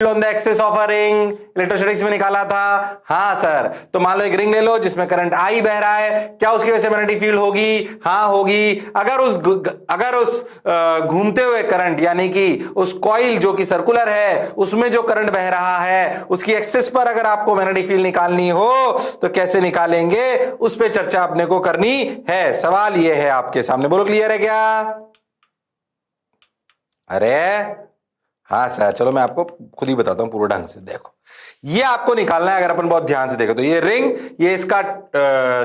On the axis of a ring electrostatics में निकाला था। हाँ सर, तो मान लो एक रिंग ले लो जिसमें करंट आई बह रहा है, क्या उसकी वजह से मैग्नेटिक फील्ड होगी? हाँ होगी। अगर उस घूमते हुए करंट यानी कि उस कॉइल जो कि सर्कुलर है उसमें जो करंट बह रहा है उसकी एक्सिस पर अगर आपको मैग्नेटिक फील्ड निकालनी हो तो कैसे निकालेंगे, उस पर चर्चा अपने को करनी है। सवाल यह है आपके सामने, बोलो क्लियर है क्या? अरे हाँ सर, चलो मैं आपको खुद ही बताता हूं पूरे ढंग से। देखो, ये आपको निकालना है। अगर अपन बहुत ध्यान से देखो तो ये रिंग, ये इसका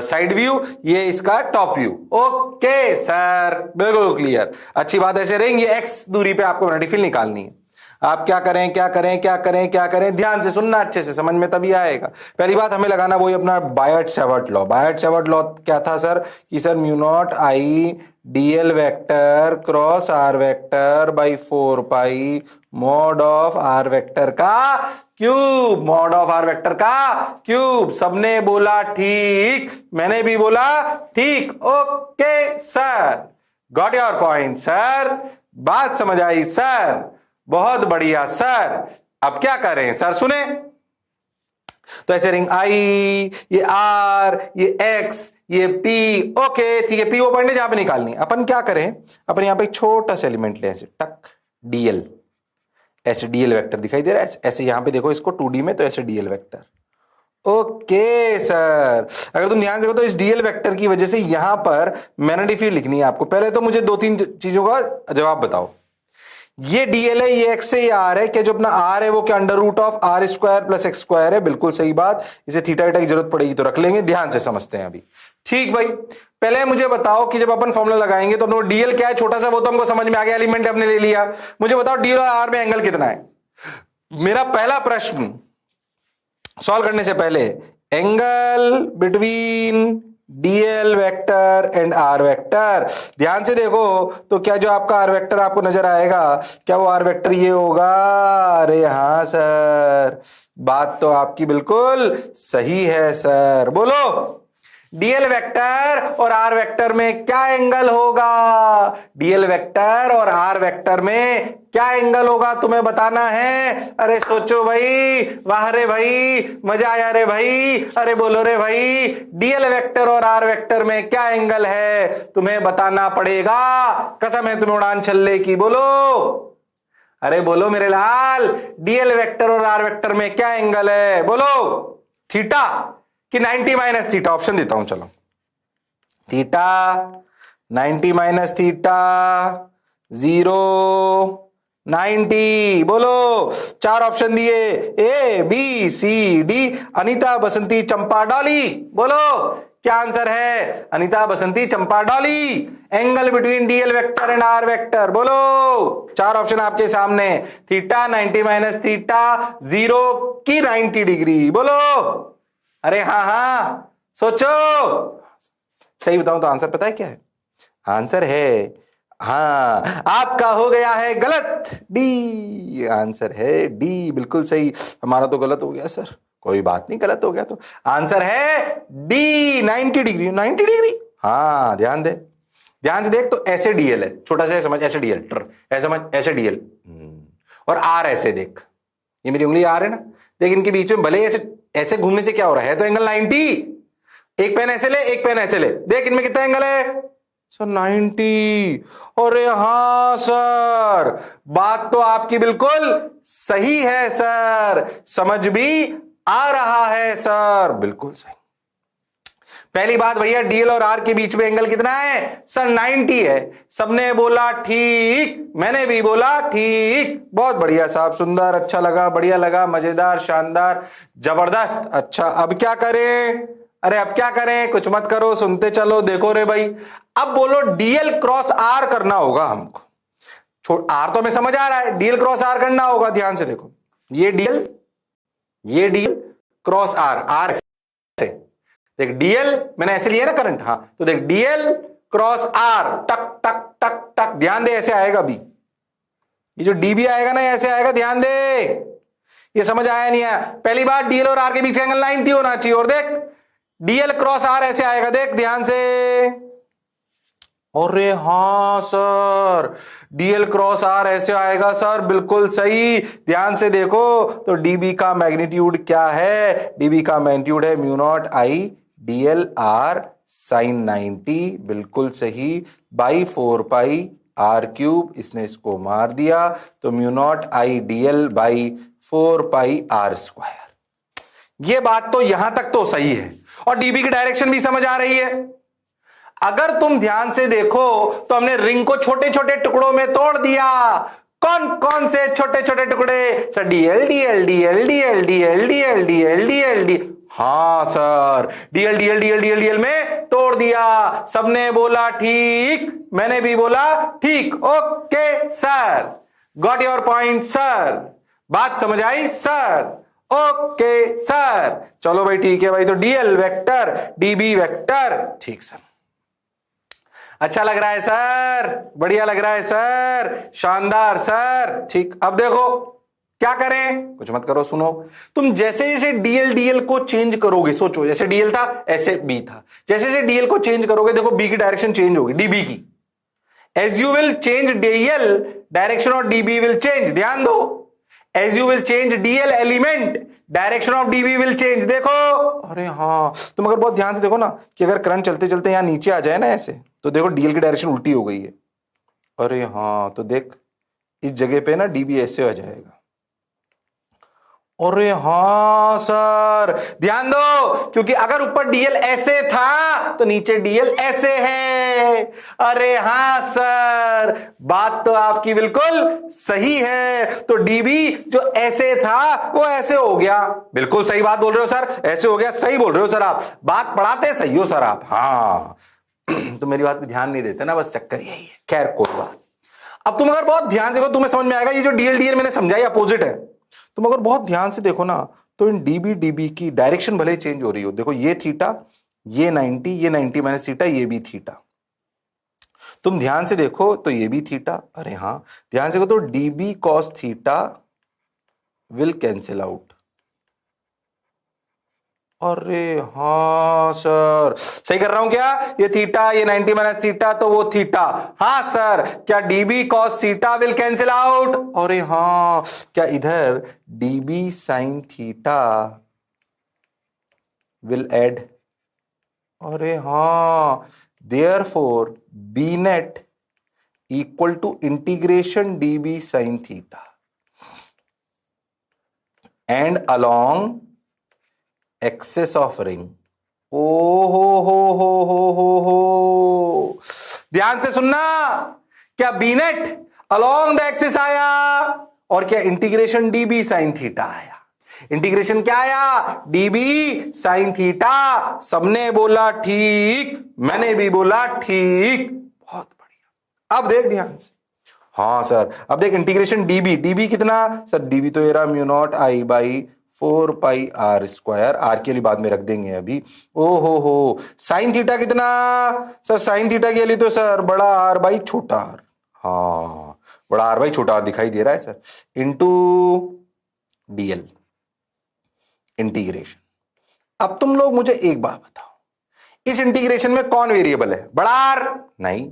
साइड व्यू, ये इसका टॉप व्यू। ओके सर, बिल्कुल क्लियर, अच्छी बात है। ऐसे रिंग, ये एक्स दूरी पे आपको मैग्नेटिक फील्ड निकालनी है। आप क्या करें क्या करें क्या करें क्या करें, ध्यान से सुनना, अच्छे से समझ में तभी आएगा। पहली बात हमें लगाना वही अपना बायट-सैवर्ट लॉ। बायट-सैवर्ट लॉ क्या था सर कि sir mu naught I d l vector cross r vector by 4 pi mod of r vector का cube. Mod of r vector का क्यूब। सबने बोला ठीक, मैंने भी बोला ठीक। Okay sir, got your point sir, बात समझ आई सर, बहुत बढ़िया सर। अब क्या करें सर, सुने तो ऐसे रिंग आई, ये आर, ये एक्स, ये पी। ओके ठीक है, पी वो पॉइंट है जहां पे निकालनी है। अपन क्या करें, अपन यहां पे एक छोटा सा एलिमेंट ले, ऐसे टक डीएल, ऐसे डीएल वेक्टर दिखाई दे रहा है ऐसे यहां पे देखो इसको 2D में, तो ऐसे डीएल वेक्टर। ओके सर, अगर तुम ध्यान देखो तो इस डीएल वेक्टर की वजह से यहां पर मैग्नेटिक फील्ड लिखनी है आपको। पहले तो मुझे 2-3 चीजों का जवाब बताओ। ये डीएल है, ये एक्स है, ये आर है, क्या जो अपना आर है वो क्या under root of are square plus x square है? बिल्कुल सही बात। इसे थीटा की जरूरत पड़ेगी तो रख लेंगे, ध्यान से समझते हैं अभी। ठीक भाई, पहले मुझे बताओ कि जब अपन फॉर्मूला लगाएंगे तो डीएल क्या है छोटा सा, वो तो हमको समझ में आ गया, एलिमेंट हमने ले लिया। मुझे बताओ डीएल और आर में एंगल कितना है? मेरा पहला प्रश्न सॉल्व करने से पहले, angle between DL vector and are vector, ध्यान से देखो तो क्या जो आपका आर वेक्टर आपको नजर आएगा, क्या वो आर वेक्टर ये होगा? अरे हाँ सर, बात तो आपकी बिल्कुल सही है सर। बोलो, डीएल वेक्टर और आर वेक्टर में क्या एंगल होगा? डीएल वेक्टर और आर वेक्टर में क्या एंगल होगा तुम्हें बताना है। अरे सोचो भाई, वाह रे भाई, मजा आया रे भाई, अरे बोलो रे भाई, डीएल वेक्टर और आर वेक्टर में क्या एंगल है तुम्हें बताना पड़ेगा। कसम है तुम्हें उड़ान छल्ले की, बोलो, अरे बोलो मेरे लाल, डीएल वेक्टर और आर वेक्टर में क्या एंगल है? बोलो, थीटा कि 90 माइनस थीटा? ऑप्शन देता हूं, चलो, थीटा, 90 माइनस थीटा, 0, 90। बोलो, 4 ऑप्शन दिए, A B C D. Anita Basanti Champa Dolly, बोलो क्या आंसर है? Anita Basanti Champa Dolly. Angle between DL vector and are vector, बोलो, 4 ऑप्शन आपके सामने, थीटा, 90 माइनस थीटा, 0 की 90 डिग्री। बोलो, अरे हाँ हाँ सोचो। सही बताऊं तो आंसर पता है क्या है? आंसर है, हाँ आपका हो गया है गलत, डी। आंसर है डी, बिल्कुल सही। हमारा तो गलत हो गया सर, कोई बात नहीं, गलत हो गया तो आंसर है डी, 90 डिग्री। 90 डिग्री, हाँ ध्यान दे, ध्यान से देख तो ऐसे डीएल है, छोटा सा समझ, ऐसे डीएल, ऐसे समझ, ऐसे डीएल, और आर ऐसे देख, ये मेरी उंगली आर है ना, देख इनके बीच में भले ऐसे ऐसे घूमने से क्या हो रहा है, तो एंगल 90। एक पेन ऐसे ले, एक पेन ऐसे ले, देख इनमें कितना एंगल है सर? 90। अरे हाँ सर, बात तो आपकी बिल्कुल सही है सर, समझ भी आ रहा है सर, बिल्कुल सही। पहली बात भैया, डीएल और आर के बीच में एंगल कितना है सर? 90 है। सबने बोला ठीक, मैंने भी बोला ठीक, बहुत बढ़िया साहब, सुंदर, अच्छा लगा, बढ़िया लगा, मजेदार, शानदार, जबरदस्त। अच्छा अब क्या करें? अरे अब क्या करें, कुछ मत करो, सुनते चलो। देखो रे भाई, अब बोलो डीएल क्रॉस आर करना होगा हमको। आर तो हमें समझ आ रहा है, डीएल क्रॉस आर करना होगा। ध्यान से देखो, ये डीएल क्रॉस आर, आर से देख, डीएल मैंने ऐसे लिया ना करंट, हाँ तो देख डीएल क्रॉस आर, टक टक टक टक, ध्यान दे ऐसे आएगा भी, ये जो डी भी आएगा ना ऐसे आएगा, ध्यान दे। ये समझ आया नहीं आया? पहली बात, डीएल और आर के बीच का एंगल 90 होना चाहिए, और देख डीएल क्रॉस आर ऐसे आएगा, देख ध्यान से, अरे हाँ सर, डीएल क्रॉस आर ऐसे आएगा सर, बिल्कुल सही। ध्यान से देखो तो डीबी का मैग्नीट्यूड क्या है? डीबी का मैग्नीट्यूड है mu naught I d l r sine 90, बिल्कुल सही, बाई 4 पाई आर क्यूब। इसने इसको मार दिया तो mu naught I DL by 4 pi are square. ये बात तो यहां तक तो सही है और डीबी की डायरेक्शन भी समझ आ रही है। अगर तुम ध्यान से देखो तो हमने रिंग को छोटे छोटे टुकड़ों में तोड़ दिया। कौन कौन से छोटे छोटे टुकड़े? Sir d l d l d l d l d l d l d l d l D. हाँ sir, d l d l d l d l d l में तोड़ दिया। सबने बोला ठीक, मैंने भी बोला ठीक। Okay sir, got your point sir, बात समझ आई सर। ओके सर, चलो भाई ठीक है भाई, तो डीएल वेक्टर डीबी वेक्टर, ठीक सर। अच्छा लग रहा है सर, बढ़िया लग रहा है सर, शानदार सर। ठीक, अब देखो क्या करें, कुछ मत करो, सुनो। तुम जैसे जैसे डीएल डीएल को चेंज करोगे, सोचो जैसे डीएल था ऐसे बी था, जैसे जैसे डीएल को चेंज करोगे देखो बी की डायरेक्शन चेंज होगी, डीबी की। As you will change DL, direction of DB will change. ध्यान दो, as you will change DL element, direction of DB will change. देखो, अरे हाँ, तुम अगर बहुत ध्यान से देखो ना कि अगर करंट चलते चलते यहां नीचे आ जाए ना ऐसे, तो देखो डीएल की डायरेक्शन उल्टी हो गई है। अरे हाँ, तो देख इस जगह पे ना डीबी ऐसे आ जाएगा। अरे हाँ सर, ध्यान दो, क्योंकि अगर ऊपर डीएल ऐसे था तो नीचे डीएल ऐसे है। अरे हाँ सर, बात तो आपकी बिल्कुल सही है। तो डीबी जो ऐसे था वो ऐसे हो गया। बिल्कुल सही बात बोल रहे हो सर, ऐसे हो गया, सही बोल रहे हो सर आप, बात पढ़ाते सही हो सर आप। हाँ तो मेरी बात पे ध्यान नहीं देते ना, बस चक्कर यही है। खैर कोई बात। अब तुम अगर बहुत ध्यान से देखो तुम्हें समझ में आएगा, ये जो डीएल डीएल मैंने समझाई अपोजिट है। तुम अगर बहुत ध्यान से देखो ना तो इन डीबी डीबी की डायरेक्शन भले ही चेंज हो रही हो, देखो ये थीटा, ये 90, ये 90 माइनस थीटा, ये भी थीटा। तुम ध्यान से देखो तो ये भी थीटा। अरे हाँ, ध्यान से देखो तो dB cos theta will cancel out. अरे हाँ सर, सही कर रहा हूं क्या? ये थीटा, ये 90 माइनस थीटा, तो वो थीटा। हाँ सर, क्या d B cos theta will cancel out? अरे हाँ, क्या इधर d B sine theta will add? अरे हाँ, therefore B net equal to integration d B sine theta and along axis of ring. ओ हो, ध्यान से सुनना, क्या B net along the axis आया और क्या इंटीग्रेशन डीबी साइन थीटा आया? इंटीग्रेशन क्या आया? D B sine theta. सबने बोला ठीक, मैंने भी बोला ठीक, बहुत बढ़िया। अब देख ध्यान से, हाँ सर, अब देख इंटीग्रेशन डीबी, डीबी कितना सर? डीबी तो ये रहा mu naught I by 4 pi are square, R के लिए बाद में रख देंगे अभी। ओ हो, साइन थीटा कितना सर? साइन थीटा के लिए तो सर बड़ा आर बाई छोटा आर। हाँ, बड़ा आर बाई छोटा आर दिखाई दे रहा है सर, इंटू डीएल इंटीग्रेशन। अब तुम लोग मुझे एक बात बताओ, इस इंटीग्रेशन में कौन वेरिएबल है? बड़ा आर नहीं,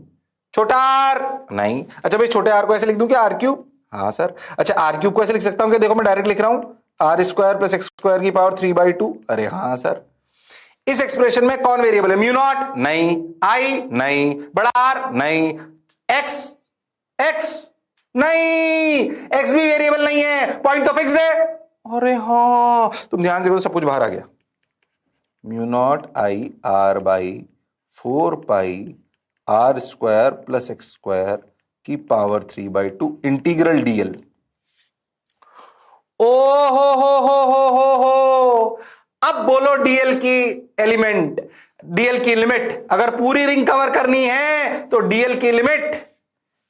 छोटा आर नहीं। अच्छा भाई, छोटे आर को ऐसे लिख दूं क्या? R cube. हाँ सर। अच्छा, आर क्यूब को ऐसे लिख सकता हूं क्या? देखो मैं डायरेक्ट लिख रहा हूं, R square plus x square की पावर 3/2। अरे हाँ सर। इस एक्सप्रेशन में कौन वेरिएबल है? म्यू नॉट नहीं, आई नहीं, बड़ा आर नहीं, एक्स एक्स नहीं, एक्स भी वेरिएबल नहीं है, पॉइंट तो फिक्स है। अरे हाँ, तुम ध्यान से देखो सब कुछ बाहर आ गया। Mu naught I R by 4 pi are square plus x square की पावर 3/2 इंटीग्रल डीएल। ओ हो, अब बोलो डीएल की एलिमेंट, डीएल की लिमिट। अगर पूरी रिंग कवर करनी है तो डीएल की लिमिट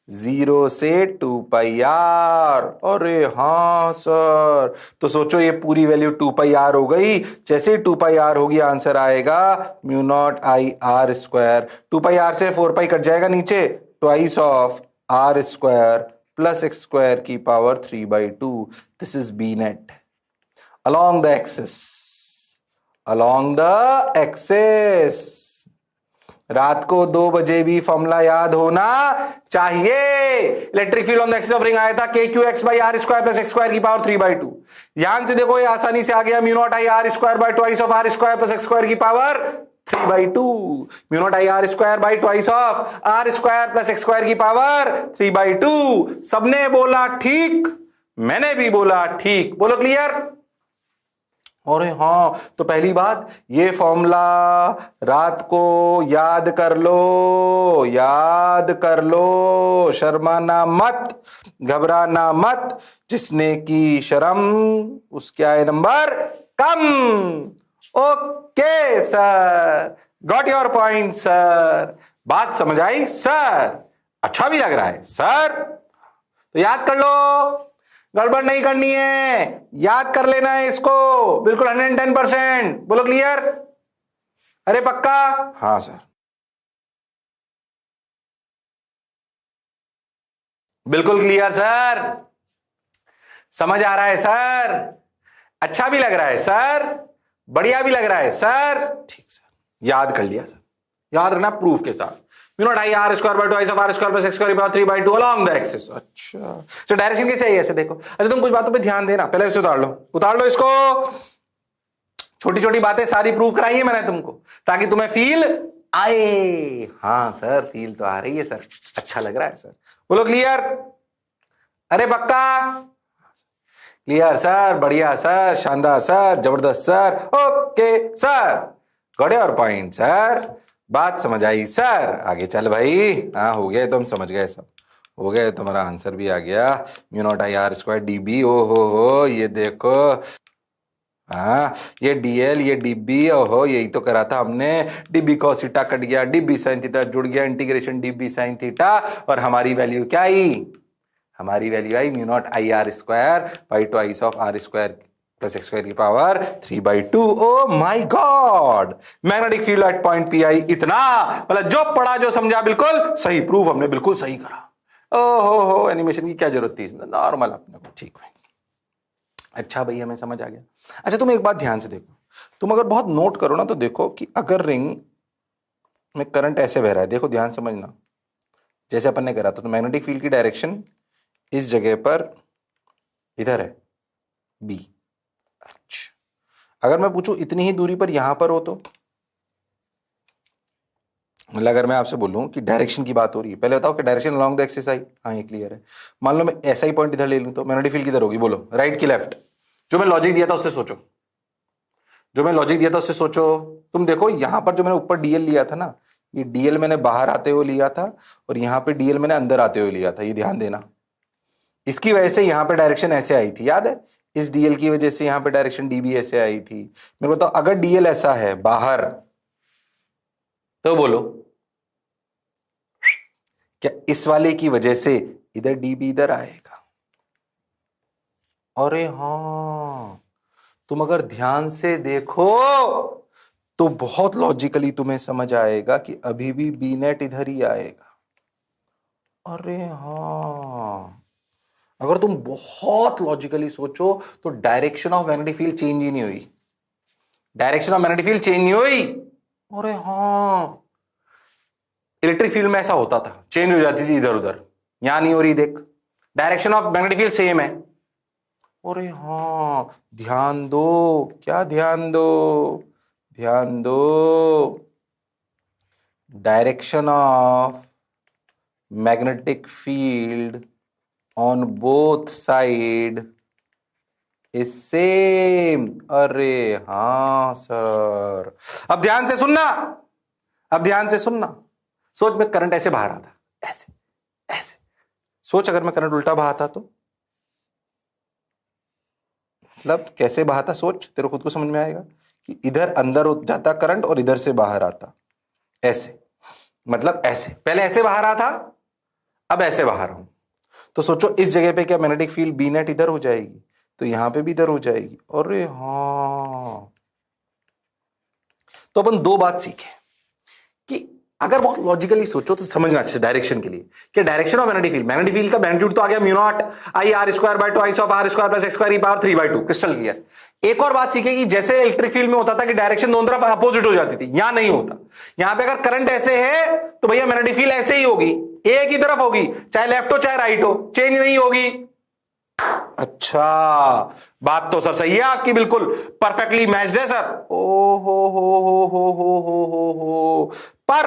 0 से 2 पाई आर। अरे हाँ सर, तो सोचो ये पूरी वैल्यू 2 पाई आर हो गई। जैसे 2 पाई आर होगी आंसर आएगा mu naught I are square. 2 pi r से 4 पाई कट जाएगा नीचे, twice of are square plus x square की power 3/2। This is B net along the axis, along the axis। रात को 2 बजे भी फॉर्मूला याद होना चाहिए। Electric field on the axis of ring आया था KQ(x by r square plus x square की पावर 3/2। ध्यान से देखो, ये आसानी से आ गया mu naught I are square by twice of r square plus x square की power 3/2। Mu naught I are square by twice of r square plus x square की पावर 3/2। सबने बोला ठीक, मैंने भी बोला ठीक। बोलो क्लियर? और हां, तो पहली बात, ये फॉर्मूला रात को याद कर लो, याद कर लो, शर्माना मत, घबराना मत। जिसने की शर्म उसके आए number come. Okay sir, got your point sir. बात समझ आई सर? अच्छा भी लग रहा है सर, तो याद कर लो, गड़बड़ नहीं करनी है, याद कर लेना है इसको बिल्कुल 110%। बोलो क्लियर? अरे पक्का? हाँ सर, बिल्कुल क्लियर सर, समझ आ रहा है सर, अच्छा भी लग रहा है सर, बढ़िया भी लग रहा है सर। ठीक सर, याद कर लिया सर। याद रखना प्रूफ के साथ। Mu naught I are square by twice of r square plus x square power 3/2 along the axis. अच्छा, तो डायरेक्शन कैसे है ऐसे देखो। अच्छा, तुम कुछ बातों पे ध्यान देना, पहले इसे उतार लो इसको। छोटी छोटी बातें सारी प्रूव कराई है मैंने तुमको, ताकि तुम्हें फील आए। हाँ सर, फील तो आ रही है सर, अच्छा लग रहा है सर। बोलो क्लियर? अरे पक्का? क्लियर सर, बढ़िया सर, शानदार सर, जबरदस्त sir, okay sir, got your point sir. बात समझ आई सर? आगे चल भाई। हाँ, हो गया, तुम समझ गए, सब हो गया, तुम्हारा आंसर भी आ गया। Mu naught I are square DB। ओ हो, ये देखो, हाँ, ये DL, ये DB। ओहो, यही तो करा था हमने। DB cos थीटा कट गया, DB sin थीटा जुड़ गया, इंटीग्रेशन DB sin थीटा, और हमारी वैल्यू क्या आई? हमारी वैल्यू आई mu naught I are square by twice of r square plus x square की power 3/2। Oh my God, magnetic field at point P आई इतना, मतलब जो पढ़ा जो समझा बिल्कुल सही, प्रूफ हमने बिल्कुल सही करा। ओ हो, एनिमेशन की क्या जरूरत थी इसमें, नॉर्मल अपने को। ठीक है, अच्छा भैया, हमें समझ आ गया। अच्छा, तुम एक बात ध्यान से देखो, तुम अगर बहुत नोट करो ना, तो देखो कि अगर रिंग में करंट ऐसे बह रहा है, देखो ध्यान समझना, जैसे अपन ने करा था, तो मैग्नेटिक फील्ड की डायरेक्शन इस जगह पर इधर है B। अच्छा, अगर मैं पूछूं इतनी ही दूरी पर यहां पर हो, तो मतलब अगर मैं आपसे बोलूं कि डायरेक्शन की बात हो रही है, पहले बताओ कि डायरेक्शन अलोंग द एक्सिस आई। हाँ, ये क्लियर है। मान लो मैं ऐसा ही पॉइंट इधर ले लूं, तो मैग्नेटिक फील्ड किधर होगी? बोलो, राइट की लेफ्ट? जो मैं लॉजिक दिया था उससे सोचो, जो मैं लॉजिक दिया था उससे सोचो। तुम देखो, यहां पर जो मैंने ऊपर DL लिया था ना, ये DL मैंने बाहर आते हुए लिया था, और यहां पे DL मैंने अंदर आते हुए लिया था, ये ध्यान देना। इसकी वजह से यहां पे डायरेक्शन ऐसे आई थी, याद है? इस DL की वजह से यहां पे डायरेक्शन DB ऐसे आई थी। मेरे को बताओ, अगर DL ऐसा है बाहर, तो बोलो क्या इस वाले की वजह से इधर DB इधर आएगा? अरे हाँ, तुम अगर ध्यान से देखो तो बहुत लॉजिकली तुम्हें समझ आएगा कि अभी भी B नेट इधर ही आएगा। अरे हाँ, अगर तुम बहुत लॉजिकली सोचो तो direction of magnetic field change ही नहीं हुई, direction of magnetic field change नहीं हुई। अरे हाँ, इलेक्ट्रिक फील्ड में ऐसा होता था, चेंज हो जाती थी इधर उधर, यहां नहीं हो रही, देख, direction of magnetic field same है। अरे हाँ, ध्यान दो, क्या ध्यान दो? ध्यान दो, direction of magnetic field on both side is same. अरे हाँ सर, अब ध्यान से सुनना, अब ध्यान से सुनना। सोच, में करंट ऐसे बाहर आता, ऐसे ऐसे। सोच, अगर मैं करंट उल्टा बहाता तो, मतलब कैसे बहाता, सोच, तेरे खुद को समझ में आएगा कि इधर अंदर जाता करंट और इधर से बाहर आता, ऐसे, मतलब ऐसे। पहले ऐसे बाहर आता, अब ऐसे बाहर हूं, तो सोचो इस जगह पे क्या मैग्नेटिक फील्ड B नेट इधर हो जाएगी, तो यहां पे भी इधर हो जाएगी। अरे हाँ, तो अपन दो बात सीखे कि अगर बहुत लॉजिकली सोचो तो समझना चाहिए डायरेक्शन के लिए कि डायरेक्शन ऑफ मैग्नेटिक फील्ड का मैग्नीट्यूड तो आ गया mu naught I are square by twice of are square plus x square ई पावर 3/2, क्रिस्टल क्लियर। एक और बात सीखेगी, जैसे इलेक्ट्रिक फील्ड में होता था कि डायरेक्शन दोनों तरफ अपोजिट हो जाती थी, यहां नहीं होता। यहां पे अगर करंट ऐसे है तो भैया मैग्नेटिक फील्ड ऐसे ही होगी, एक ही तरफ होगी, चाहे लेफ्ट हो चाहे राइट हो, चेंज नहीं होगी। अच्छा, बात तो सर सही है आपकी, बिल्कुल परफेक्टली मैच्ड है सर। ओ हो। पर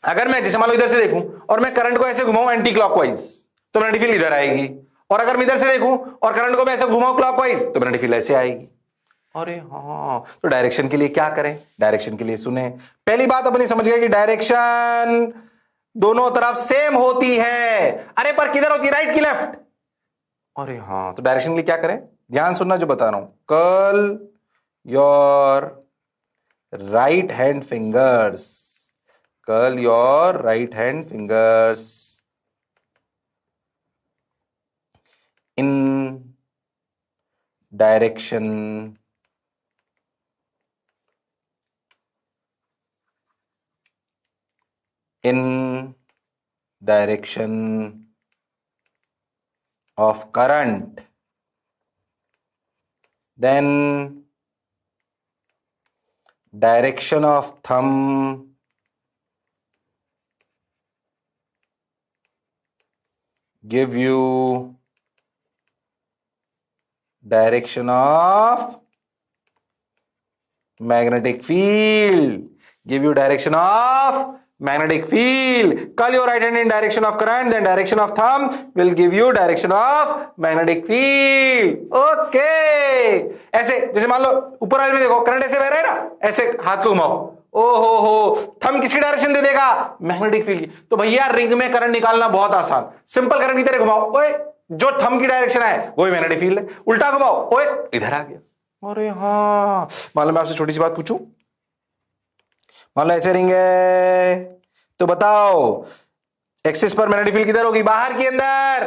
अगर मैं जैसे मान लो इधर से देखूं और मैं करंट को ऐसे घुमाऊं एंटी क्लॉकवाइज तो मैग्नेटिक फील्ड इधर आएगी, और अगर मैं इधर से देखूं और करंट को मैं ऐसे घुमाऊं क्लॉकवाइज तो मैग्नेटिक फील्ड ऐसे आएगी। अरे हाँ, तो डायरेक्शन के लिए क्या करें? डायरेक्शन के लिए सुने, पहली बात अपनी समझ गए कि डायरेक्शन दोनों तरफ सेम होती है। अरे पर किधर होती है, राइट की लेफ्ट? अरे हाँ, तो डायरेक्शन के लिए क्या करें? ध्यान सुनना जो बता रहा हूं, curl your right hand fingers, curl your right hand fingers in direction of current, then direction of thumb give you direction of magnetic field, give you direction of magnetic field. Curl your right hand in direction of current, then direction of thumb will give you direction of magnetic field. Okay, ऐसे जैसे मान लो ऊपर वाले में देखो current ऐसे बह रहा है ना, ऐसे हाथ को घुमाओ, ओ हो, थंब किसकी डायरेक्शन दे देगा? मैग्नेटिक फील्ड की। तो भैया रिंग में करंट निकालना बहुत आसान, सिंपल करंट की तरह घुमाओ, ओए जो थंब की डायरेक्शन है वही मैग्नेटिक फील्ड है, उल्टा घुमाओ, ओए इधर आ गया। अरे हाँ, मान लो मैं आपसे छोटी सी बात पूछूं, मान लो ऐसे रिंग है तो बताओ एक्सिस पर मैग्नेटिक फील्ड किधर होगी, बाहर की अंदर?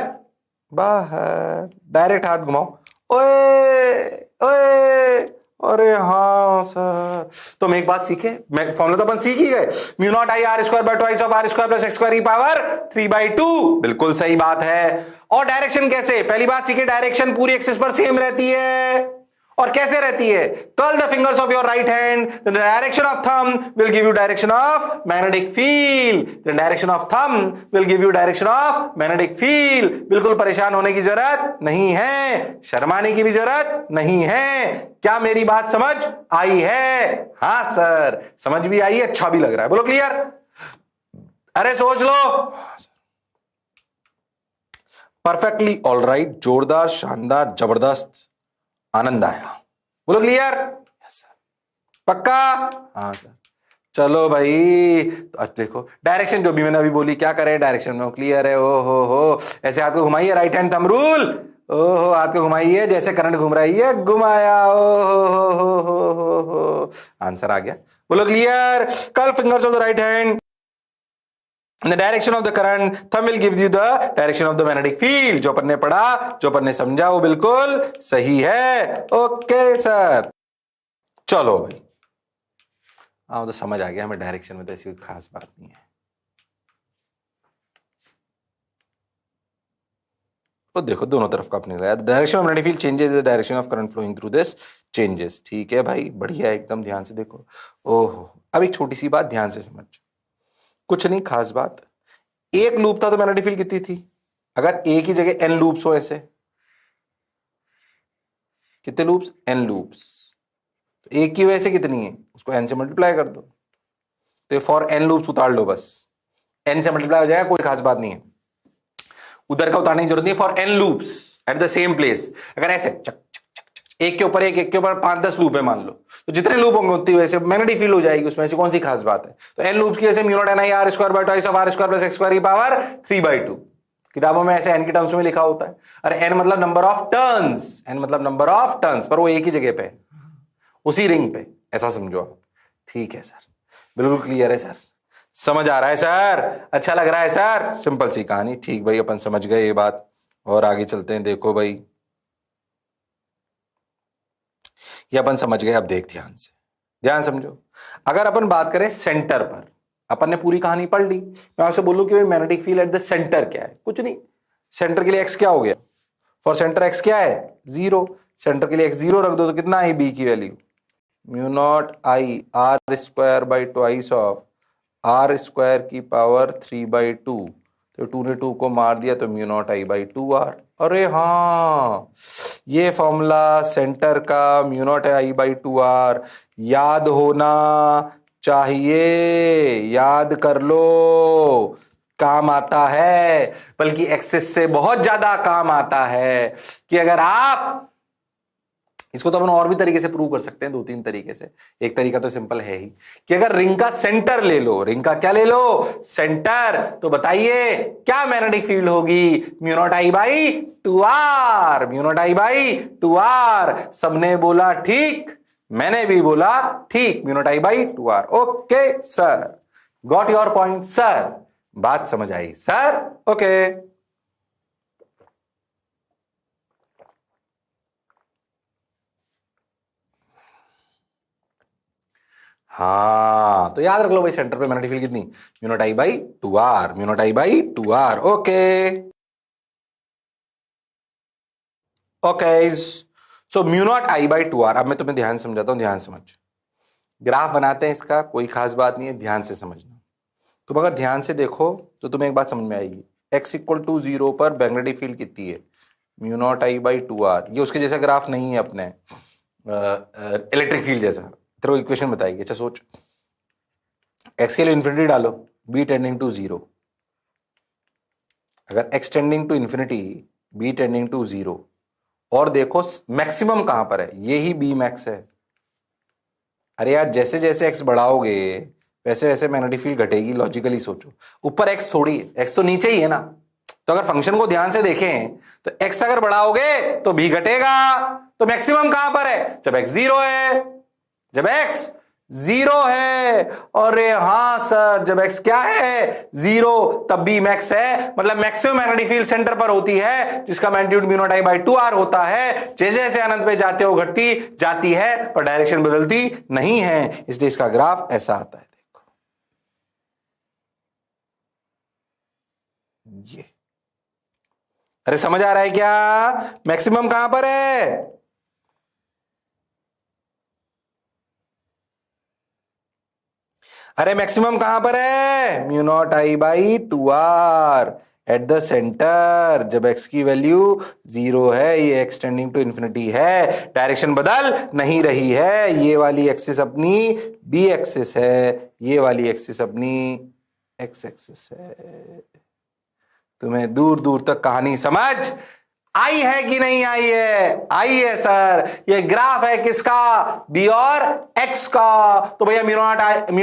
बाहर। डायरेक्ट हाथ घुमाओ, ओए ओए, अरे हाँ सर। तो हम एक बात सीखे, फॉर्मूला तो अपन सीख ही गए, mu naught I are square by twice of are square plus x square ई पावर 3/2, बिल्कुल सही बात है। और डायरेक्शन कैसे? पहली बात सीखे, डायरेक्शन पूरी एक्सिस पर सेम रहती है। और कैसे रहती है? Curl the fingers of your right hand, the direction of thumb will give you direction of magnetic field, the direction of thumb will give you direction of magnetic field. बिल्कुल परेशान होने की जरूरत नहीं है, शर्माने की भी जरूरत नहीं है। क्या मेरी बात समझ आई है? हाँ सर, समझ भी आई है, अच्छा भी लग रहा है, बोलो क्लियर? अरे सोच लो। परफेक्टली ऑलराइट, जोरदार, शानदार, जबरदस्त, आनंद आया, बोलो क्लियर? Yes sir. पक्का? हाँ सर। चलो भाई, तो आज देखो डायरेक्शन जो भी मैंने अभी बोली, क्या करे डायरेक्शन में क्लियर है। ओ हो, ऐसे हाथ को घुमाइए, राइट हैंड थंब रूल, ओहो हाथ को घुमाइए जैसे करंट घूम रही है, घुमाया, हो। आंसर आ गया, बोलो clear? Curl fingers of the right hand in the direction of the current, thumb will give you the direction of the magnetic field। जो अपन ने पढ़ा, जो अपन ने समझा, वो बिल्कुल सही है। ओके सर, चलो भाई, हाँ तो समझ आ गया हमें, डायरेक्शन में तो ऐसी कोई खास बात नहीं है। तो देखो दोनों तरफ का अपने लगाया, direction of magnetic field changes, the direction of current flowing through this changes. ठीक है भाई, बढ़िया, एकदम ध्यान से देखो। ओहो, अब एक छोटी सी बात ध्यान से समझ, कुछ नहीं खास बात, एक लूप था तो मैग्नेटिक फील्ड कितनी थी? अगर एक ही जगह n लूप्स हो, ऐसे कितने लूप्स? n लूप्स, तो एक की वजह से कितनी है, उसको n से मल्टीप्लाई कर दो, तो फॉर n लूप्स उतार लो, बस n से मल्टीप्लाई हो जाएगा, कोई खास बात नहीं है, उधर का उतारने की जरूरत नहीं है। For n loops at the same place, अगर ऐसे चक चक चक चक एक के ऊपर एक के ऊपर 5-10 लूप है मान लो, तो जितने लूप होंगे उतनी वैसे मैग्नेटिक फील्ड हो जाएगी, उसमें ऐसी कौन सी खास बात है? तो n लूप्स की वजह से mu naught n I are square by twice of are square plus x square ई पावर 3/2। किताबों में ऐसे n की टर्म्स में लिखा होता है। अरे n मतलब नंबर ऑफ टर्न्स, n मतलब नंबर ऑफ टर्न्स, पर वो एक ही जगह पे, उसी रिंग पे, ऐसा समझो आप। ठीक है सर, बिल्कुल क्लियर है सर, समझ आ रहा है सर, अच्छा लग रहा है सर, सिंपल सी कहानी। ठीक भाई, अपन समझ गए ये बात, और आगे चलते हैं। देखो भाई, ये अपन समझ गए, अब देख ध्यान से, ध्यान समझो। अगर अपन बात करें सेंटर पर, अपन ने पूरी कहानी पढ़ ली। मैं आपसे बोलूं कि magnetic field at the centre क्या है, कुछ नहीं। सेंटर के लिए एक्स क्या हो गया, फॉर सेंटर एक्स क्या है 0, सेंटर के लिए एक्स 0 रख दो तो कितना आई बी की value mu naught I are square by twice of are square की पावर 3/2, तो 2 ने 2 को मार दिया तो mu naught I by 2r। अरे हाँ, ये फॉर्मूला सेंटर का mu naught I by 2r याद होना चाहिए, याद कर लो, काम आता है, बल्कि एक्सेस से बहुत ज्यादा काम आता है। कि अगर आप इसको तो अपन और भी तरीके से प्रूव कर सकते हैं, 2-3 तरीके से। एक तरीका तो सिंपल है ही कि अगर रिंग का सेंटर ले लो, रिंग का क्या ले लो, सेंटर, तो बताइए क्या मैग्नेटिक फील्ड होगी, mu naught I by 2r, mu naught I by 2r। सबने बोला ठीक, मैंने भी बोला ठीक, mu naught I by 2r। Okay sir, got your point sir, बात समझ आई सर, ओके। हाँ, तो याद रख लो भाई, सेंटर पे मैग्नेटिक फील्ड कितनी, mu naught I by 2r, mu naught I by 2r। Okay okay, so mu naught I by 2r। अब मैं तुम्हें ध्यान समझाता हूं, ध्यान समझ। ग्राफ बनाते हैं इसका, कोई खास बात नहीं है, ध्यान से समझना। तुम अगर ध्यान से देखो तो तुम्हें एक बात समझ में आएगी, x इक्वल टू 0 पर मैग्नेटिक फील्ड कितनी है, mu naught I by 2r। ये उसके जैसा ग्राफ नहीं है अपने इलेक्ट्रिक फील्ड जैसा। तेरे को इक्वेशन बताएगी, अच्छा सोच, x के लिए इन्फिनिटी डालो, b टेंडिंग टू 0। अगर x tending to infinity, b tending to 0, और देखो मैक्सिमम कहां पर है, ये ही b मैक्स है। अरे यार, जैसे जैसे x बढ़ाओगे वैसे वैसे मैग्नेटिक फील्ड घटेगी, लॉजिकली सोचो। ऊपर x थोड़ी है, x तो नीचे ही है ना। तो अगर फंक्शन को ध्यान से देखें तो x अगर बढ़ाओगे तो भी घटेगा। तो मैक्सिमम कहां पर है, जब x 0 है, जब x 0 है। अरे हाँ सर, जब x क्या है 0, तब भी मैक्स है। मतलब मैक्सिमम मैग्नेटिक फील्ड सेंटर पर होती है, जिसका magnitude mu naught I by 2r होता है। जैसे जैसे अनंत पे जाते हो घटती जाती है, पर डायरेक्शन बदलती नहीं है, इसलिए इसका ग्राफ ऐसा आता है। देखो ये, अरे समझ आ रहा है क्या, मैक्सिमम कहां पर है, अरे मैक्सिमम कहां पर है, mu naught I by 2r at the centre. जब x की वैल्यू 0 है, ये x टेंडिंग टू इन्फिनिटी है, डायरेक्शन बदल नहीं रही है। ये वाली एक्सिस अपनी b एक्सिस है, ये वाली एक्सिस अपनी x एक्सिस है। तुम्हें दूर दूर तक कहानी समझ आई है कि नहीं आई है, आई है सर। ये ग्राफ है किसका, बी और एक्स का। तो भैया mu